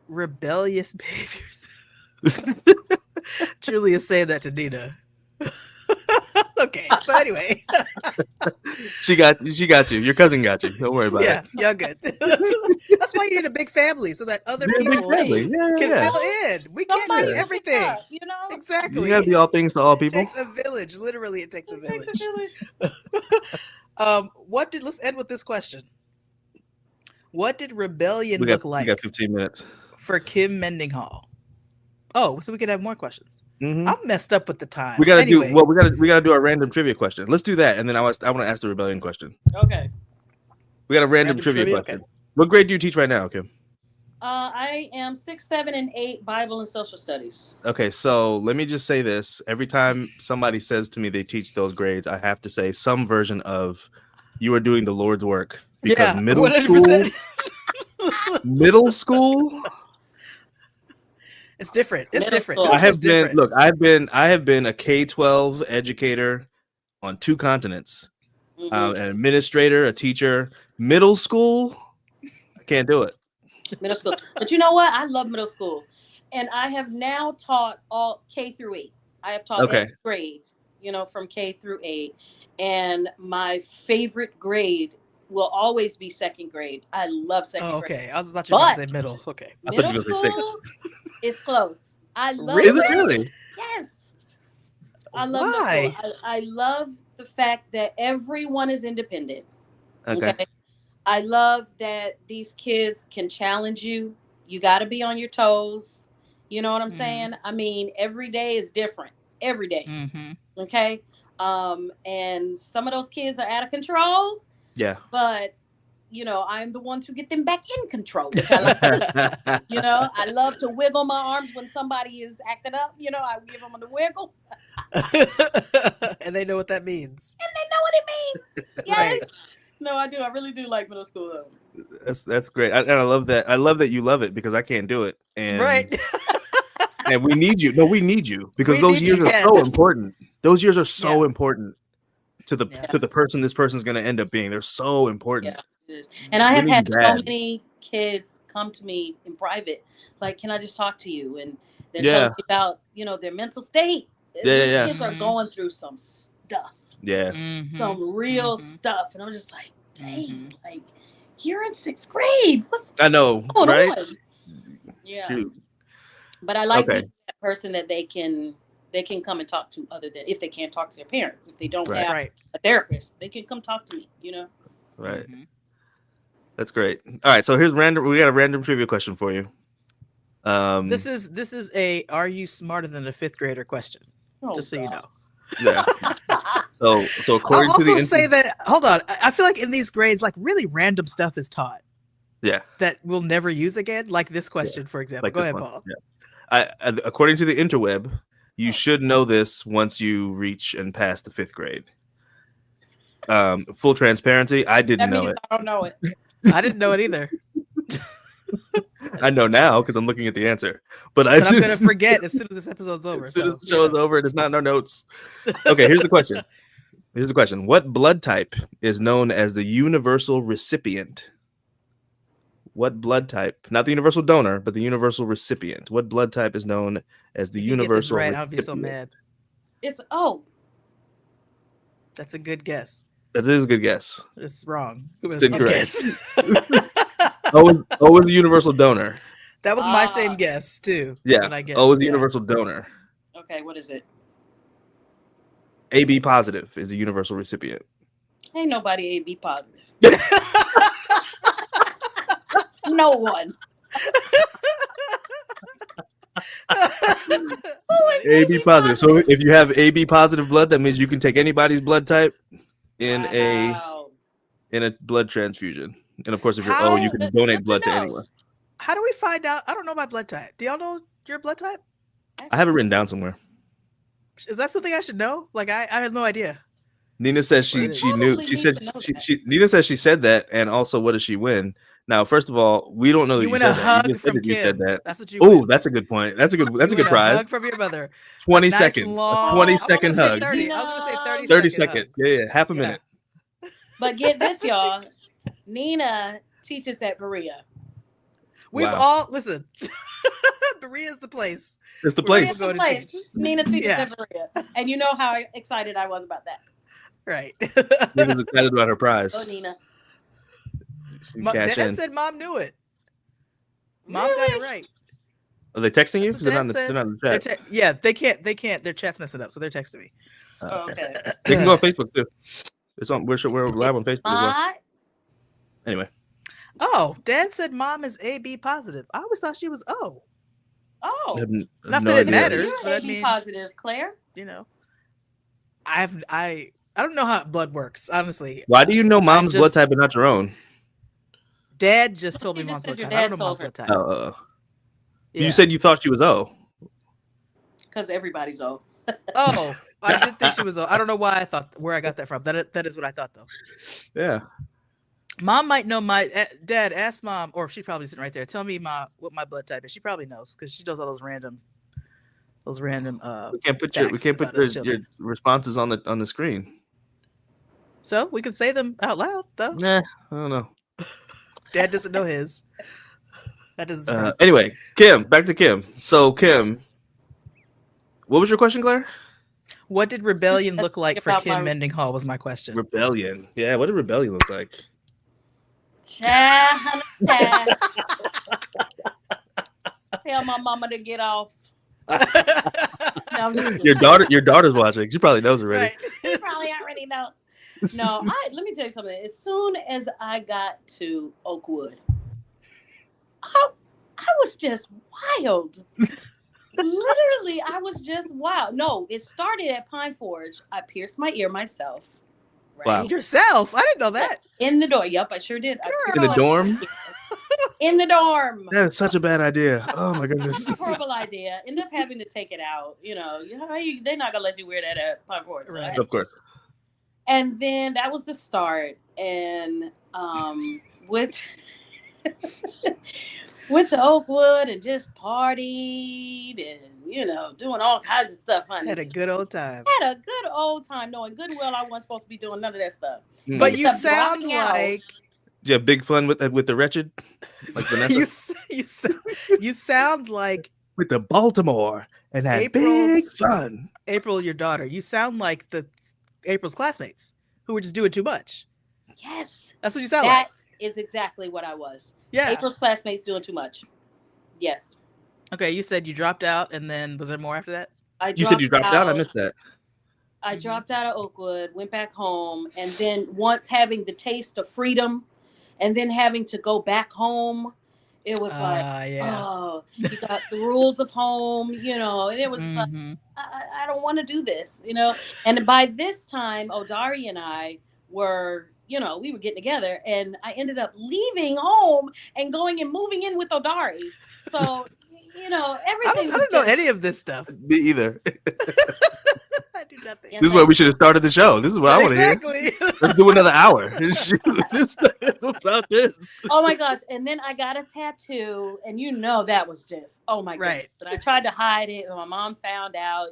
rebellious behaviors? Julia saying that to Nina. Okay, so anyway. She got you. Your cousin got you. Don't worry about it. Yeah, y'all good. That's why you need a big family so that other You're a big people family. can Yeah. fill in. We can't Somebody do pick everything. up, you know? Exactly. You gotta be all things to all It people. takes a village. Literally, it takes a It takes village. a village. Let's end with this question. What did rebellion We look got like 15 minutes. for Kim Mendinghall? Oh, so we could have more questions. Mhm. I'm messed up with the time. We gotta Anyway. we gotta do our random trivia question. Let's do that, and then I want to ask the rebellion question. Okay. We got a random Random trivia trivia? question. Okay. What grade do you teach right now, Kim? I am 6, 7, and 8 Bible and social studies. Okay, so let me just say this: every time somebody says to me they teach those grades, I have to say some version of "You are doing the Lord's work," because Yeah, middle 100%. school. It's different. It's Middle different. school. This I was have been different. I have been a K-12 educator on 2 continents, Mhm. an administrator, a teacher. Middle school, I can't do it. Middle school. But you know what? I love middle school. And I have now taught all K through 8. I have taught Okay. every grade, from K through 8. And my favorite grade will always be second grade. I love second Oh, grade. okay. I thought you were going to But- say middle. Okay. I thought you Middle were gonna say school is close. I love Really? Is it really? Yes. I love middle Why? school. I love the fact that everyone is independent. Okay. I love that these kids can challenge you. You got to be on your toes. You know what I'm Mhm. saying? I mean, every day is different. Every day. Mm-hmm. Okay. And some of those kids are out of control, Yeah. but I'm the one to get them back in control, which I like. I love to wiggle my arms when somebody is acting up. I give them the wiggle, And they know what that means. and they know what it means. Yes. Right. No, I do. I really do like middle school though. That's great. And I love that. I love that you love it because I can't do it. And Right. and we need you. No, we need you because We those need years you, are so yes. important. Those years are so important to the Yeah. to the person this person's going to end up being. They're so important. Yeah, it is. And I We have need had you so bad. many kids come to me in private, like, "Can I just talk to you?" And they're Yeah. telling me about their mental state. Yeah, These yeah. kids are Mhm. going through some stuff, Yeah. Mhm. some real Mhm. stuff, and I'm just like, dang, Mhm. like you're in 6th grade. What's I know, going right? on? Yeah, Dude. but I like Okay. being that person that they can come and talk to, other than if they can't talk to their parents. If they don't Right. have Right. a therapist, they can come talk to me. Right. Mhm. That's great. All right, so here's random. We got a random trivia question for you. This is a "Are you smarter than a 5th grader?" question. Oh, Just so you know. Yeah. So I'll according to also the say that. Hold on. I feel like in these grades, like really random stuff is taught yeah, that we'll never use again. Like this question, for example. like Go this ahead, one. Paul. Yeah. According to the interweb, you should know this once you reach and pass the 5th grade. Full transparency, I didn't that know means it. I don't know it. I didn't know it either, I know now because I'm looking at the answer. But but I'm gonna forget as soon as this episode's over. As soon as so, the show is over, it is not in our notes. Okay, here's the question. What blood type is known as the universal recipient? What blood type? Not the universal donor, but the universal recipient. What blood type is known as the If you get this universal right, recipient? I'll be so mad. It's That's a good guess. That is a good guess. It's wrong. It was It's a incorrect. guess. O is the universal donor. That was my Ah. same guess too. Yeah. when I guessed, O is the yeah. universal donor. okay. What is it? AB positive is the universal recipient. Ain't nobody AB positive. No one. AB positive. So if you have AB positive blood, that means you can take anybody's blood type in Wow. a blood transfusion. And of course, if you're How- you can Good donate to blood to know. anyone. How do we find out? I don't know my blood type. Do y'all know your blood type? I have it written down somewhere. Is that something I should know? Like I have no idea. Nina says Where it she is. knew. Probably She need said to know that. Nina says she said that, and also what does she win? Now, first of all, we don't know that You you win said a that. hug You just said from that you said Kim. that. That's what you Oh, win. that's a good point. That's a good You good win a prize. hug from your mother. 20 A nice seconds. long- A 20 I was gonna second say hug. 30. I was gonna say 30, 30 second seconds. hugs. Yeah, half a Yeah. minute. But get this, That's what y'all. Nina teaches at Berea. We've Wow. all listen. Berea's the place. It's the Where we place. go to Place. teach. Nina teaches Yeah. at Berea. And you know how excited I was about that. Right. Nina's excited about her prize. Oh, Nina. She can cash Dad in. said mom knew it. Mom got it Really? right. Are they texting you? That's what They're not, Dad in the, said. they're not in They're the chat. yeah, they can't. Their chat's messing up, so they're texting me. Oh, okay. They can go on Facebook too. It's on. We're live on Facebook as well. Ma, Anyway, Oh, Dad said mom is AB positive. I always thought she was O. I oh. have Not no that it idea. matters. You're but I AB mean- positive, Claire. You know, I don't know how blood works. Honestly, Why do you know mom's blood just- type and not your own? Dad just told me You mom's just said blood your type. I don't dad know mom's told blood her. type. You Yeah. said you thought she was O. Because everybody's old. Oh, I did think she was O. I don't know why I thought where I got that from. That is what I thought though. Yeah. Mom might know my dad. Ask mom, or she's probably sitting right there. Tell me what my blood type is. She probably knows because she knows all those random. We can't put your facts about us your children. responses on the screen. So we can say them out loud though. Nah, I don't know. Dad doesn't know his. That doesn't surprise me. Anyway, Kim, back to Kim. So Kim, what was your question, Claire? What did rebellion look like for About Kim my- Mendinghall was my question. Rebellion. Yeah, what did rebellion look like? Child, tell my mama to get off. No, I'm just kidding. Your daughter's watching. She probably knows already. Right. She probably already knows. No, let me tell you something. As soon as I got to Oakwood, I was just wild. Literally, I was just wild. No, it started at Pine Forge. I pierced my ear myself. Right? Wow. Yourself. I didn't know that. In the door. Yep, I sure did. I In the Girl. dorm? in the dorm. That is such a bad idea. Oh my goodness. It's a horrible idea. End up having to take it out. You know, they're not gonna let you wear that at Pine Forge. Right. Of course. And then that was the start. And went to Oakwood and just partied and doing all kinds of stuff, honey. Had a good old time. Had a good old time, knowing good and well I wasn't supposed to be doing none of that stuff. But Mm. you Stop sound dropping out. like Yeah, big fun with the wretched, like Vanessa, you sound like with the Baltimore and had big April's- fun. April, your daughter. You sound like April's classmates who were just doing too much. Yes. That's what you sound like. That is exactly what I was. Yeah. April's classmates doing too much. Yes. Okay, you said you dropped out, and then was there more after that? You said you dropped out. I missed that. I dropped out of Oakwood, went back home, and then once having the taste of freedom and then having to go back home, it was like, Yeah. oh, you got the rules of home, and it was like, Mhm. I don't want to do this, And by this time, Odari and I were, we were getting together, and I ended up leaving home and going and moving in with Odari. So, everything. I don't know any of this stuff. Me either. I do nothing. Yeah. This is where we should have started the show. This is what I want to hear. Exactly. Let's do another hour. Shoot, just about this. Oh my gosh. And then I got a tattoo, and that was just, oh my goodness. Right. And I tried to hide it, and my mom found out,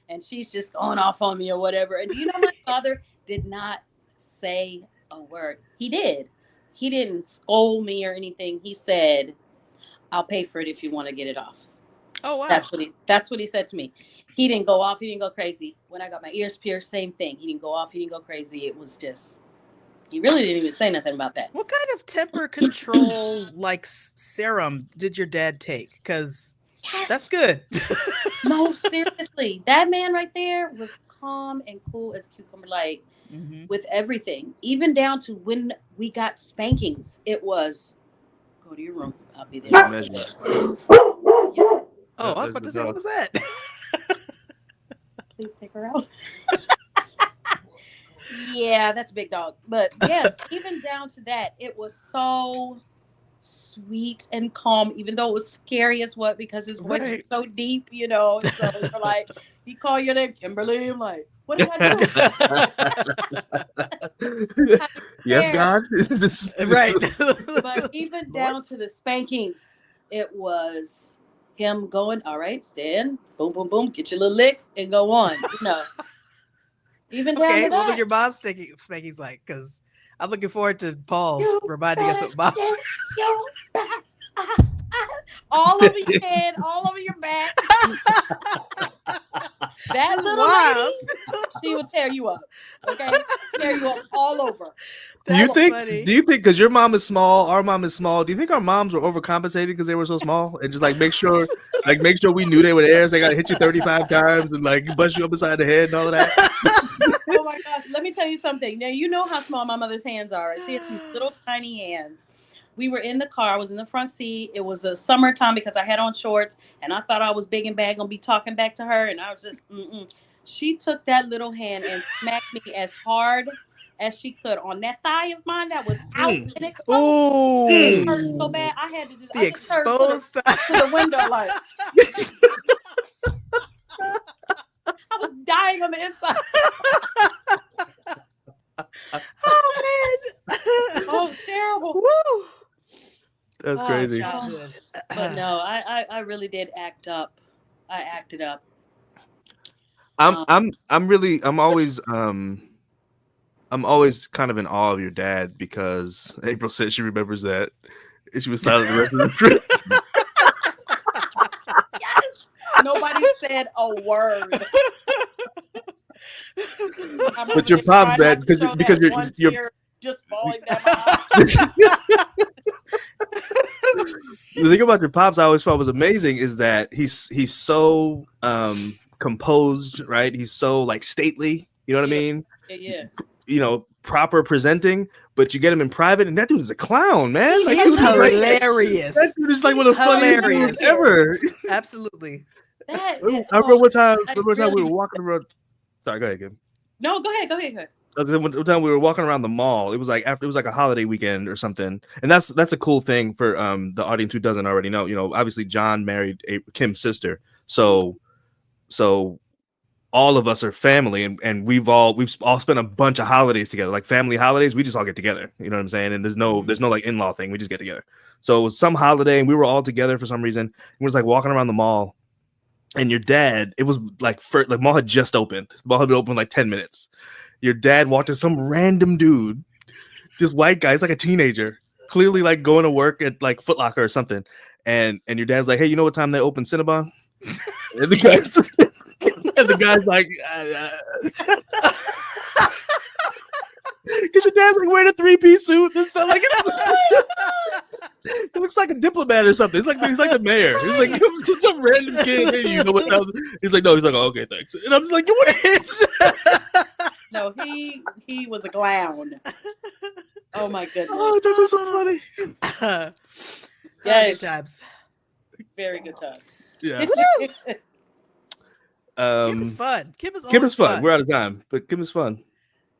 and she's just going off on me or whatever. And my father did not say a word. He did. He didn't scold me or anything. He said, I'll pay for it if you want to get it off. Oh wow. That's what he said to me. He didn't go off. He didn't go crazy. When I got my ears pierced, same thing. He didn't go off. He didn't go crazy. It was just, he really didn't even say nothing about that. What kind of temper control serum did your dad take? Because Yes. that's good. No, seriously. That man right there was calm and cool as cucumber, like Mhm. with everything. Even down to when we got spankings. It was, go to your room. I'll be there. Measure. Oh, I was about to say, what was that? Please take her out. Yeah, that's a big dog. But yes, even down to that, it was so sweet and calm, even though it was scary as what because his voice was so deep, you know. And so you're like, he called your name, Kimberly. I'm like, what did I do? Yes, God. Right. But even down to the spankings, it was him going, all right, stand, boom, boom, boom, get your little licks and go on, you know. Even down to that. What was your mom's spankings like? Because I'm looking forward to Paul reminding us of mom. All over your head, all over your back. That little lady, she would tear you up. Okay, tear you up all over. Do you think? Because your mom is small, our mom is small. Do you think our moms were overcompensating because they were so small, and just like make sure we knew they were there? So they got to hit you 35 times and like bust you up beside the head and all of that. Oh my gosh! Let me tell you something. Now you know how small my mother's hands are. Right? She has these little tiny hands. We were in the car. I was in the front seat. It was a summertime because I had on shorts, and I thought I was big and bad gonna be talking back to her, and I was just. She took that little hand and smacked me as hard as she could on that thigh of mine that was out and exposed. It hurt so bad. I had to just exposed to the window like. I was dying on the inside. Oh man! Oh, terrible. Woo. That's crazy. But no, I really did act up. I acted up. I'm always kind of in awe of your dad because April said she remembers that and she was silent the rest of the trip. Yes. Nobody said a word. But your pops, man, because you're just falling down my eye. The thing about your pops I always thought was amazing is that he's so composed, right? He's so like stately, you know what I mean? Yeah. You know, proper presenting, but you get him in private, and that dude is a clown, man. Like, he's hilarious. That dude is like one of the funniest dudes ever. Absolutely. I remember one time we were walking around. Sorry, go ahead, Kim. No, go ahead. One time we were walking around the mall. It was like a holiday weekend or something, and that's a cool thing for the audience who doesn't already know. You know, obviously John married Kim's sister, so all of us are family, and we've all spent a bunch of holidays together, like family holidays. We just all get together. You know what I'm saying? And there's no like in-law thing. We just get together. So it was some holiday, and we were all together for some reason. We was like walking around the mall. And your dad, it was like mall had just opened. The mall had been open like 10 minutes. Your dad walked in, some random dude, this white guy, he's like a teenager, clearly like going to work at like Foot Locker or something. And your dad's like, hey, you know what time they open Cinnabon? And the guy's like, because your dad's like wearing a 3-piece suit and stuff like it looks like a diplomat or something. He's like the mayor. He's like some random kid. Hey, you know what? He's like, no. He's like, oh, okay, thanks. And I'm just like, what is? No, he was a clown. Oh my goodness. Oh, that was so funny. Yeah, good times. Very good times. Yeah. Kim is fun. Kim is fun. We're out of time, but Kim is fun.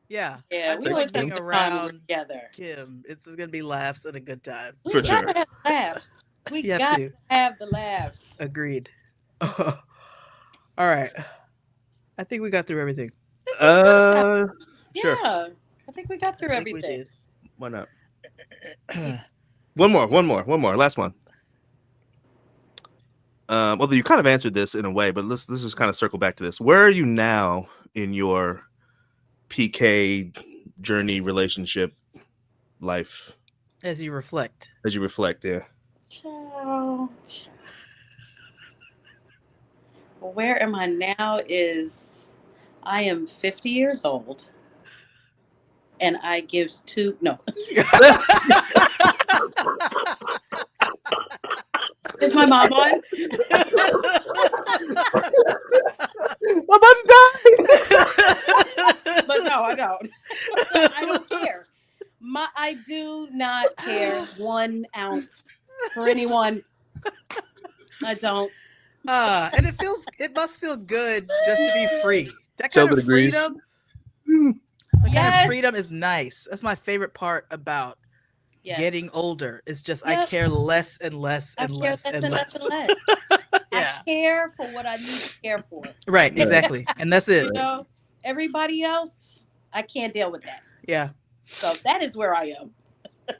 Yeah, we always being around together. Kim, it's gonna be laughs and a good time. For sure. Gotta have laughs. We got to have the laughs. Agreed. All right, I think we got through everything. Sure. Yeah, I think we got through everything. Why not? One more. Last one. Although you kind of answered this in a way, but let's just kind of circle back to this. Where are you now in your PK journey, relationship, life? As you reflect, yeah. Ciao. Where am I now is I am 50 years old and I gives no. Is my mom on? My mom died. But no, I don't. I don't care. I do not care 1 ounce for anyone. I don't. And it must feel good just to be free. That kind of freedom. That kind of freedom is nice. That's my favorite part about getting older. Is just I care less and less and less and less. I care for what I need to care for. Right, exactly. And that's it. You know, everybody else, I can't deal with that. Yeah. So that is where I am.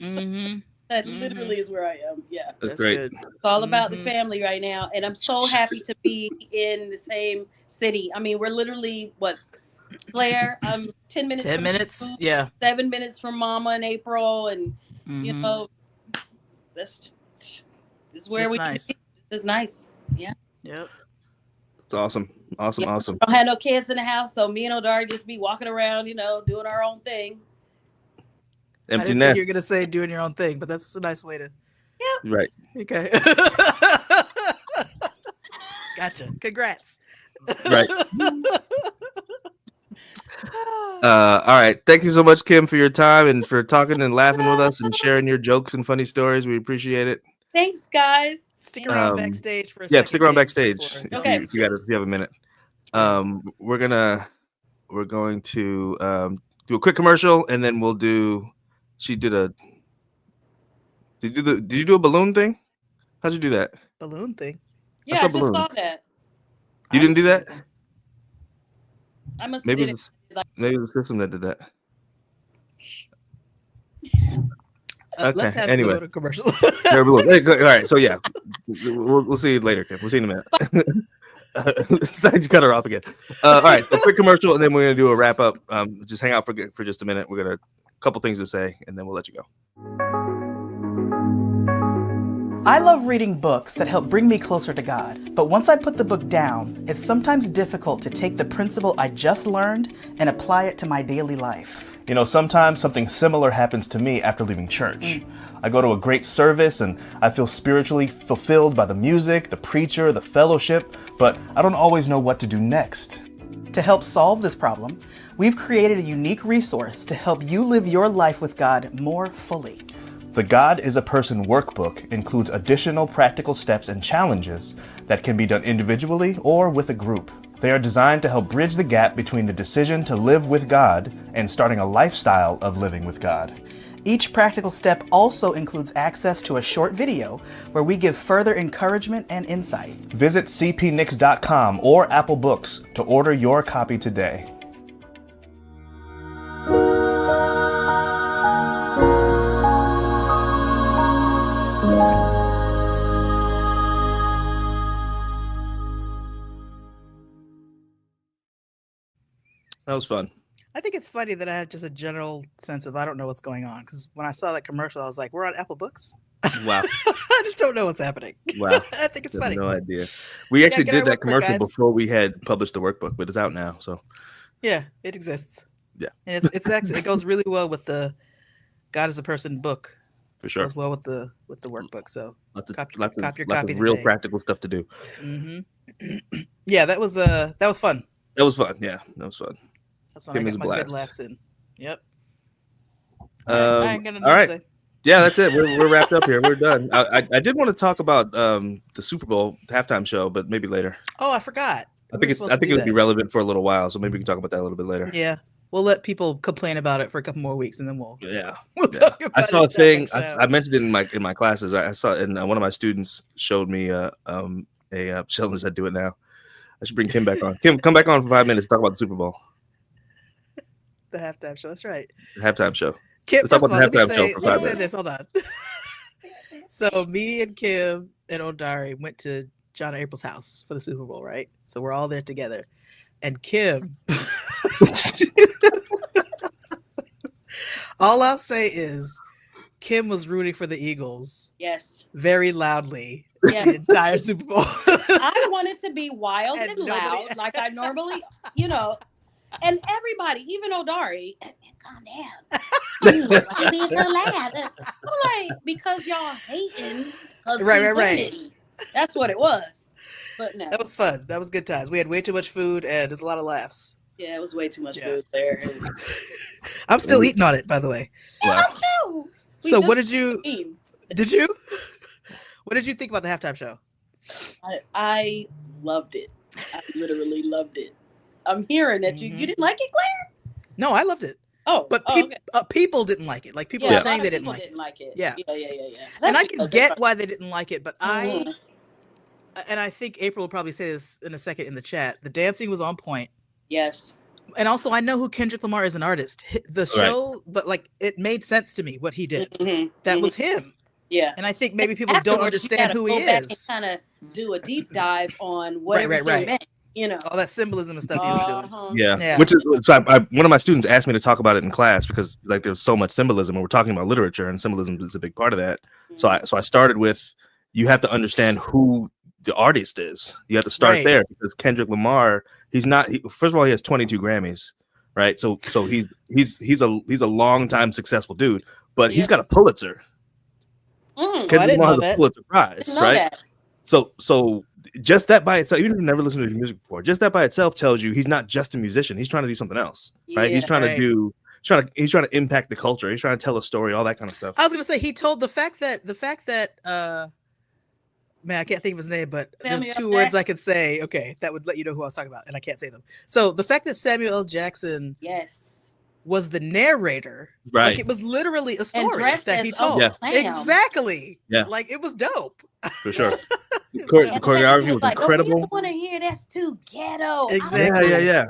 Mm-hmm. That literally is where I am. Yeah. That's great. Good. It's all about the family right now. And I'm so happy to be in the same city. I mean, we're literally, Claire, 10 minutes. 10 minutes? Yeah. 7 minutes from Mama in April. And, you know, this is where we nice. This is nice. Yeah. Yep. It's awesome. Awesome. Yeah. Awesome. I don't have no kids in the house. So me and Odari just be walking around, you know, doing our own thing. Empty I didn't nest. think you're going to say doing your own thing, but that's a nice way to. Yeah. Right. Okay. Gotcha. Congrats. Right. All right. Thank you so much, Kim, for your time and for talking and laughing with us and sharing your jokes and funny stories. We appreciate it. Thanks, guys. Stick around backstage for a second. Yeah, stick around backstage Okay. if you have a minute. We're going to do a quick commercial and then we'll do. Did you do a balloon thing? How'd you do that? Balloon thing. Yeah, I just saw that. You didn't do that? I must Maybe have did it. maybe the system that did that. Let's have anyway. a commercial. All right, so yeah, we'll see you later, Kim. We'll see you in a minute. Sorry, just cut her off again. All right, so quick commercial, and then we're gonna do a wrap up. Just hang out for just a minute. We're gonna couple things to say, and then we'll let you go. I love reading books that help bring me closer to God, but once I put the book down, it's sometimes difficult to take the principle I just learned and apply it to my daily life. You know, sometimes something similar happens to me after leaving church. I go to a great service and I feel spiritually fulfilled by the music, the preacher, the fellowship, but I don't always know what to do next. To help solve this problem, we've created a unique resource to help you live your life with God more fully. The God is a Person workbook includes additional practical steps and challenges that can be done individually or with a group. They are designed to help bridge the gap between the decision to live with God and starting a lifestyle of living with God. Each practical step also includes access to a short video where we give further encouragement and insight. Visit cpnix.com or Apple Books to order your copy today. That was fun. I think it's funny that I had just a general sense of I don't know what's going on, because when I saw that commercial, I was like, we're on Apple Books? Wow. I just don't know what's happening. Wow. I think it's funny. No idea. We actually get our did that workbook, commercial guys. before we had published the workbook, but it's out now. So Yeah, it exists. Yeah. And it's actually, it goes really well with the God is a Person book. for sure. Goes well with the workbook. So Lots of copy lots your of copy real today. practical stuff to do. Yeah, that was fun. That was fun. Yeah, that was fun. That's when I Kim is got a my good blast. laughs in. Yep. Um, I ain't gonna all right. say. Yeah, that's it. We're wrapped up here. We're done. I did want to talk about the Super Bowl halftime show, but maybe later. Oh, I forgot. I think it would be relevant for a little while, so maybe we can talk about that a little bit later. Yeah. We'll let people complain about it for a couple more weeks, and then we'll Yeah. talk about I saw a it thing. next show. I mentioned it in my classes. I saw, and one of my students showed me a challenge. I do it now. I should bring Kim back on. Kim, come back on for 5 minutes. Talk about the Super Bowl The halftime show. That's right. halftime show. Kim, Let's talk first of all, about the let me halftime say, show for let me 5 say minutes. this. Hold on. So me and Kim and Odari went to John and April's house for the Super Bowl, right? So we're all there together. And Kim, all I'll say is Kim was rooting for the Eagles Yes. very loudly Yeah. the entire Super Bowl. I wanted to be wild And and nobody- loud, like I normally, and everybody, even Odari, calm down. You being so loud. I'm like, because y'all hating. 'cause Right, we right, right. winning. That's what it was. But no, That was fun. That was good times. We had way too much food and there's a lot of laughs. yeah, it was way too much Yeah. food there. I'm still eating on it, by the way. Wow. So what did you Beans. did you? What did you think about the halftime show? I loved it. I literally loved it. I'm hearing that you didn't like it, Claire? No, I loved it. But okay. people didn't like it. Like people Yeah, were a saying lot they of didn't people like didn't it. like it. Yeah. Yeah. And I That's can because get they're- why they didn't like it, but Mhm. I think April will probably say this in a second in the chat. The dancing was on point. Yes. And also I know who Kendrick Lamar is, an artist. The show, but like it made sense to me what he did. Mhm. That was him. Yeah. And I think maybe people don't Afterwards, you understand gotta who he go back and is. kind of do a deep dive on what Right. everything meant. You know. All that symbolism and stuff he was doing. Uh-huh. Yeah. Which is so one of my students asked me to talk about it in class because like there's so much symbolism and we're talking about literature and symbolism is a big part of that. So I started with you have to understand who the artist is. You have to start there because Kendrick Lamar, first of all, he has 22 Grammys, right? So he's a long time successful dude, but he's got a Pulitzer. Kendrick Lamar has a Pulitzer Prize, right? So just that by itself, even if you've never listened to his music before, just that by itself tells you he's not just a musician. He's trying to do something else, right? He's trying to he's trying to impact the culture. He's trying to tell a story, all that kind of stuff. I was gonna say he told the fact that man, I can't think of his name, but there's two words I could say. Okay, that would let you know who I was talking about, and I can't say them. So the fact that Samuel L. Jackson was the narrator, right? Like it was literally a story that he told. Exactly. Yeah. Like it was dope. For sure. The choreography was incredible. Oh, you don't want to hear that's too ghetto. Exactly. Yeah.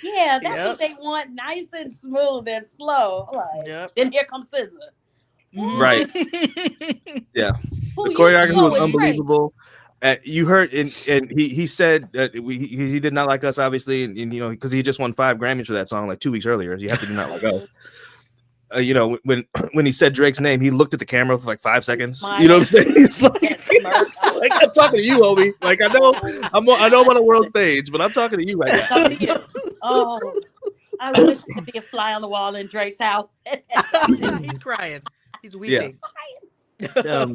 Yeah, that's what they want, nice and smooth and slow. Like, then here comes SZA. Right. Yeah. The choreography was unbelievable. You heard, and he said that he did not like us, obviously, and you know because he just won 5 Grammys for that song like 2 weeks earlier. You have to do not like us. You know when he said Drake's name, he looked at the camera for like 5 seconds. You know what I'm saying? It's like I'm talking to you, Obi. Like I know I'm on a world stage, but I'm talking to you right now. Talking to you. Oh, I wish I could be a fly on the wall in Drake's house. He's crying. He's weeping. Yeah.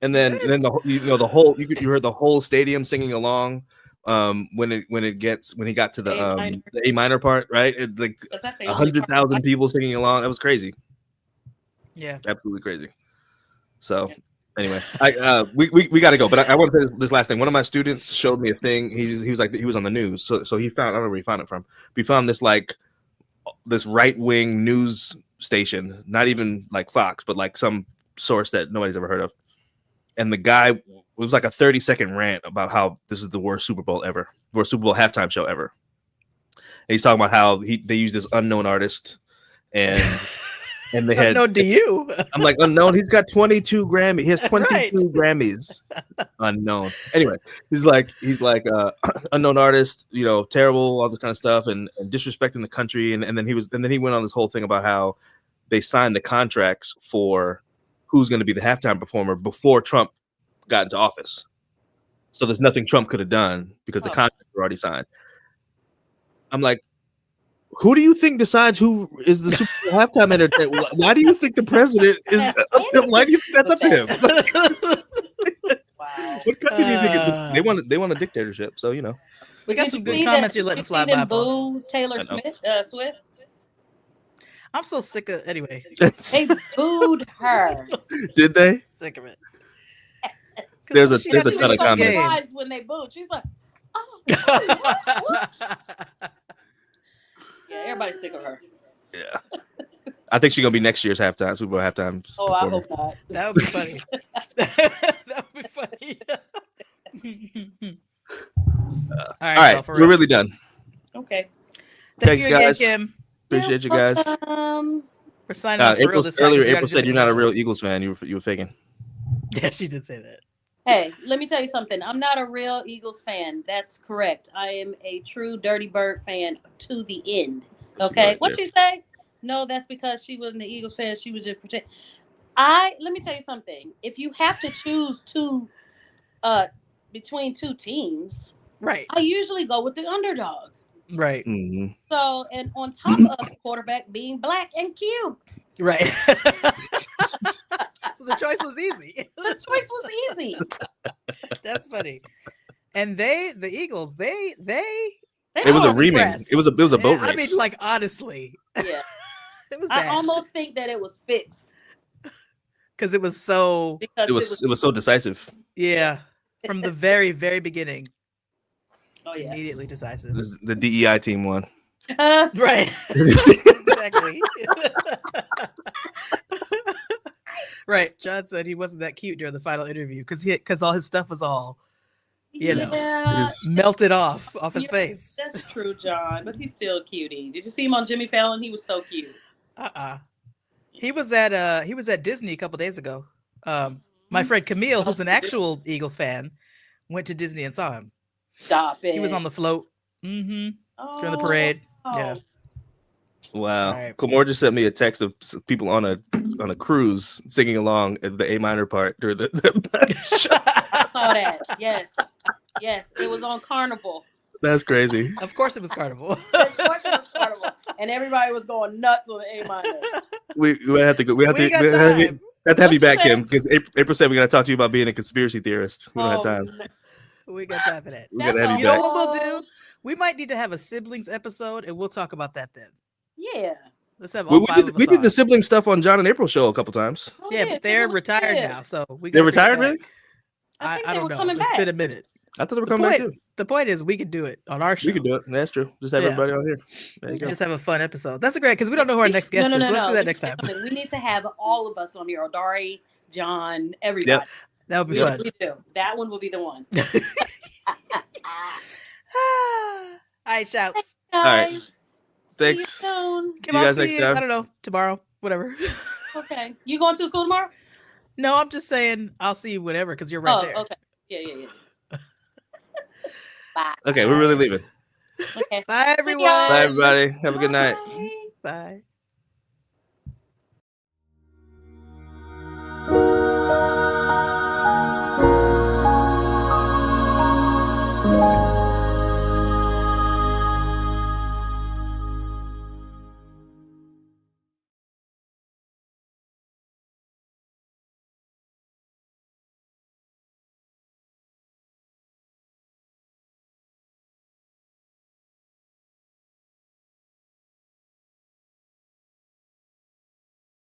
And then the whole you heard the whole stadium singing along when he got to the A minor part, right? Like 100,000 people singing along. That was crazy. Yeah, absolutely crazy. So anyway, we got to go. But I want to say this last thing. One of my students showed me a thing. He was like he was on the news. So he found, I don't know where he found it from. We found this this right wing news station, not even like Fox, but like some source that nobody's ever heard of. And the guy, it was like a 30-second rant about how this is the worst Super Bowl ever, worst Super Bowl halftime show ever. And he's talking about how they use this unknown artist, and they had unknown to you. I'm like, unknown. He's got 22 Grammys. He has 22 Grammys. Unknown. Anyway, he's like unknown artist. You know, terrible, all this kind of stuff, and disrespecting the country. And then he went on this whole thing about how they signed the contracts for who's going to be the halftime performer before Trump got into office. So there's nothing Trump could have done because the contracts were already signed. I'm like, who do you think decides who is the Super Bowl halftime entertainer? Why do you think the president is? Why do you think that's up to him? Wow. What country do you think they want a dictatorship? So you know, we got some good comments you're letting fly by. Boo Taylor Swift. I'm so sick of anyway. They booed her. Did they? Sick of it. There's a ton of comments. Surprised when they booed. She's like, oh, what? Yeah, everybody's sick of her. Yeah. I think she's gonna be next year's Super Bowl halftime. Oh, I hope not. That would be funny. That would be funny. All right, we're really done. Okay. Thanks, you guys. Again, Kim. Appreciate you guys. We're signing up for real this time. April said you're not a real Eagles fan. You were faking. Yeah, she did say that. Hey, let me tell you something. I'm not a real Eagles fan. That's correct. I am a true Dirty Bird fan to the end. Okay. What'd she say? No, that's because she wasn't an Eagles fan. She was just pretend. Let me tell you something. If you have to choose between two teams, right? I usually go with the underdog. Right. Mm-hmm. So, and on top of the quarterback being black and cute. Right. So the choice was easy. That's funny. And the Eagles, it was a remix. It was a boat race. I mean, like honestly. Yeah. It was bad. I almost think that it was fixed. Because it was so so decisive. Yeah. From the very, very beginning. Oh yeah. Immediately decisive. The DEI team won. Right. Exactly. Right. John said he wasn't that cute during the final interview because all his stuff was all, Yeah, melted off his Yeah. face. that's true, John. But he's still a cutie. Did you see him on Jimmy Fallon? He was so cute. He was at Disney a couple days ago. My friend Camille, who's an actual Eagles fan, went to Disney and saw him. Stop it. He was on the float. During the parade. Yeah. Wow. Right. Clamore just sent me a text of people on a cruise singing along at the A minor part during the I saw that. Yes, it was on Carnival. That's crazy. Of course it was Carnival. Of course it was Carnival, and everybody was going nuts on the A minor. We have to go. We have to have you back, Kim, because April said we got to talk to you about being a conspiracy theorist. We don't have time. We got time for that. We gotta have you You know back. what we'll do? We might need to have a siblings episode, and we'll talk about that then. Yeah. Let's have all five of us We did on. the sibling stuff on John and April show a couple times. Oh, Yeah, but they're retired now, so we. They're gotta bring retired, it really? back. I think I they don't were know. coming It's back. been a minute. I thought they were coming back too. The point is, we could do it on our show. We could do it. That's true. Just have everybody on here. There you go. Just have a fun episode. That's great because we don't know who our next guest is. Let's do that next time. We need to have all of us on here. Odari, John, everybody. Yep. That would be Yep. fun. We do. That one will be the one. All right, shouts. All right. Guys, Thanks. see you soon. See you guys next time. I don't know, tomorrow, whatever. Okay. You going to school tomorrow? No, I'm just saying I'll see you whenever because you're right there. Okay. Yeah. Bye. Okay, we're really leaving. Okay. Bye, everyone. Bye, everybody. Have a good night. Bye. Bye.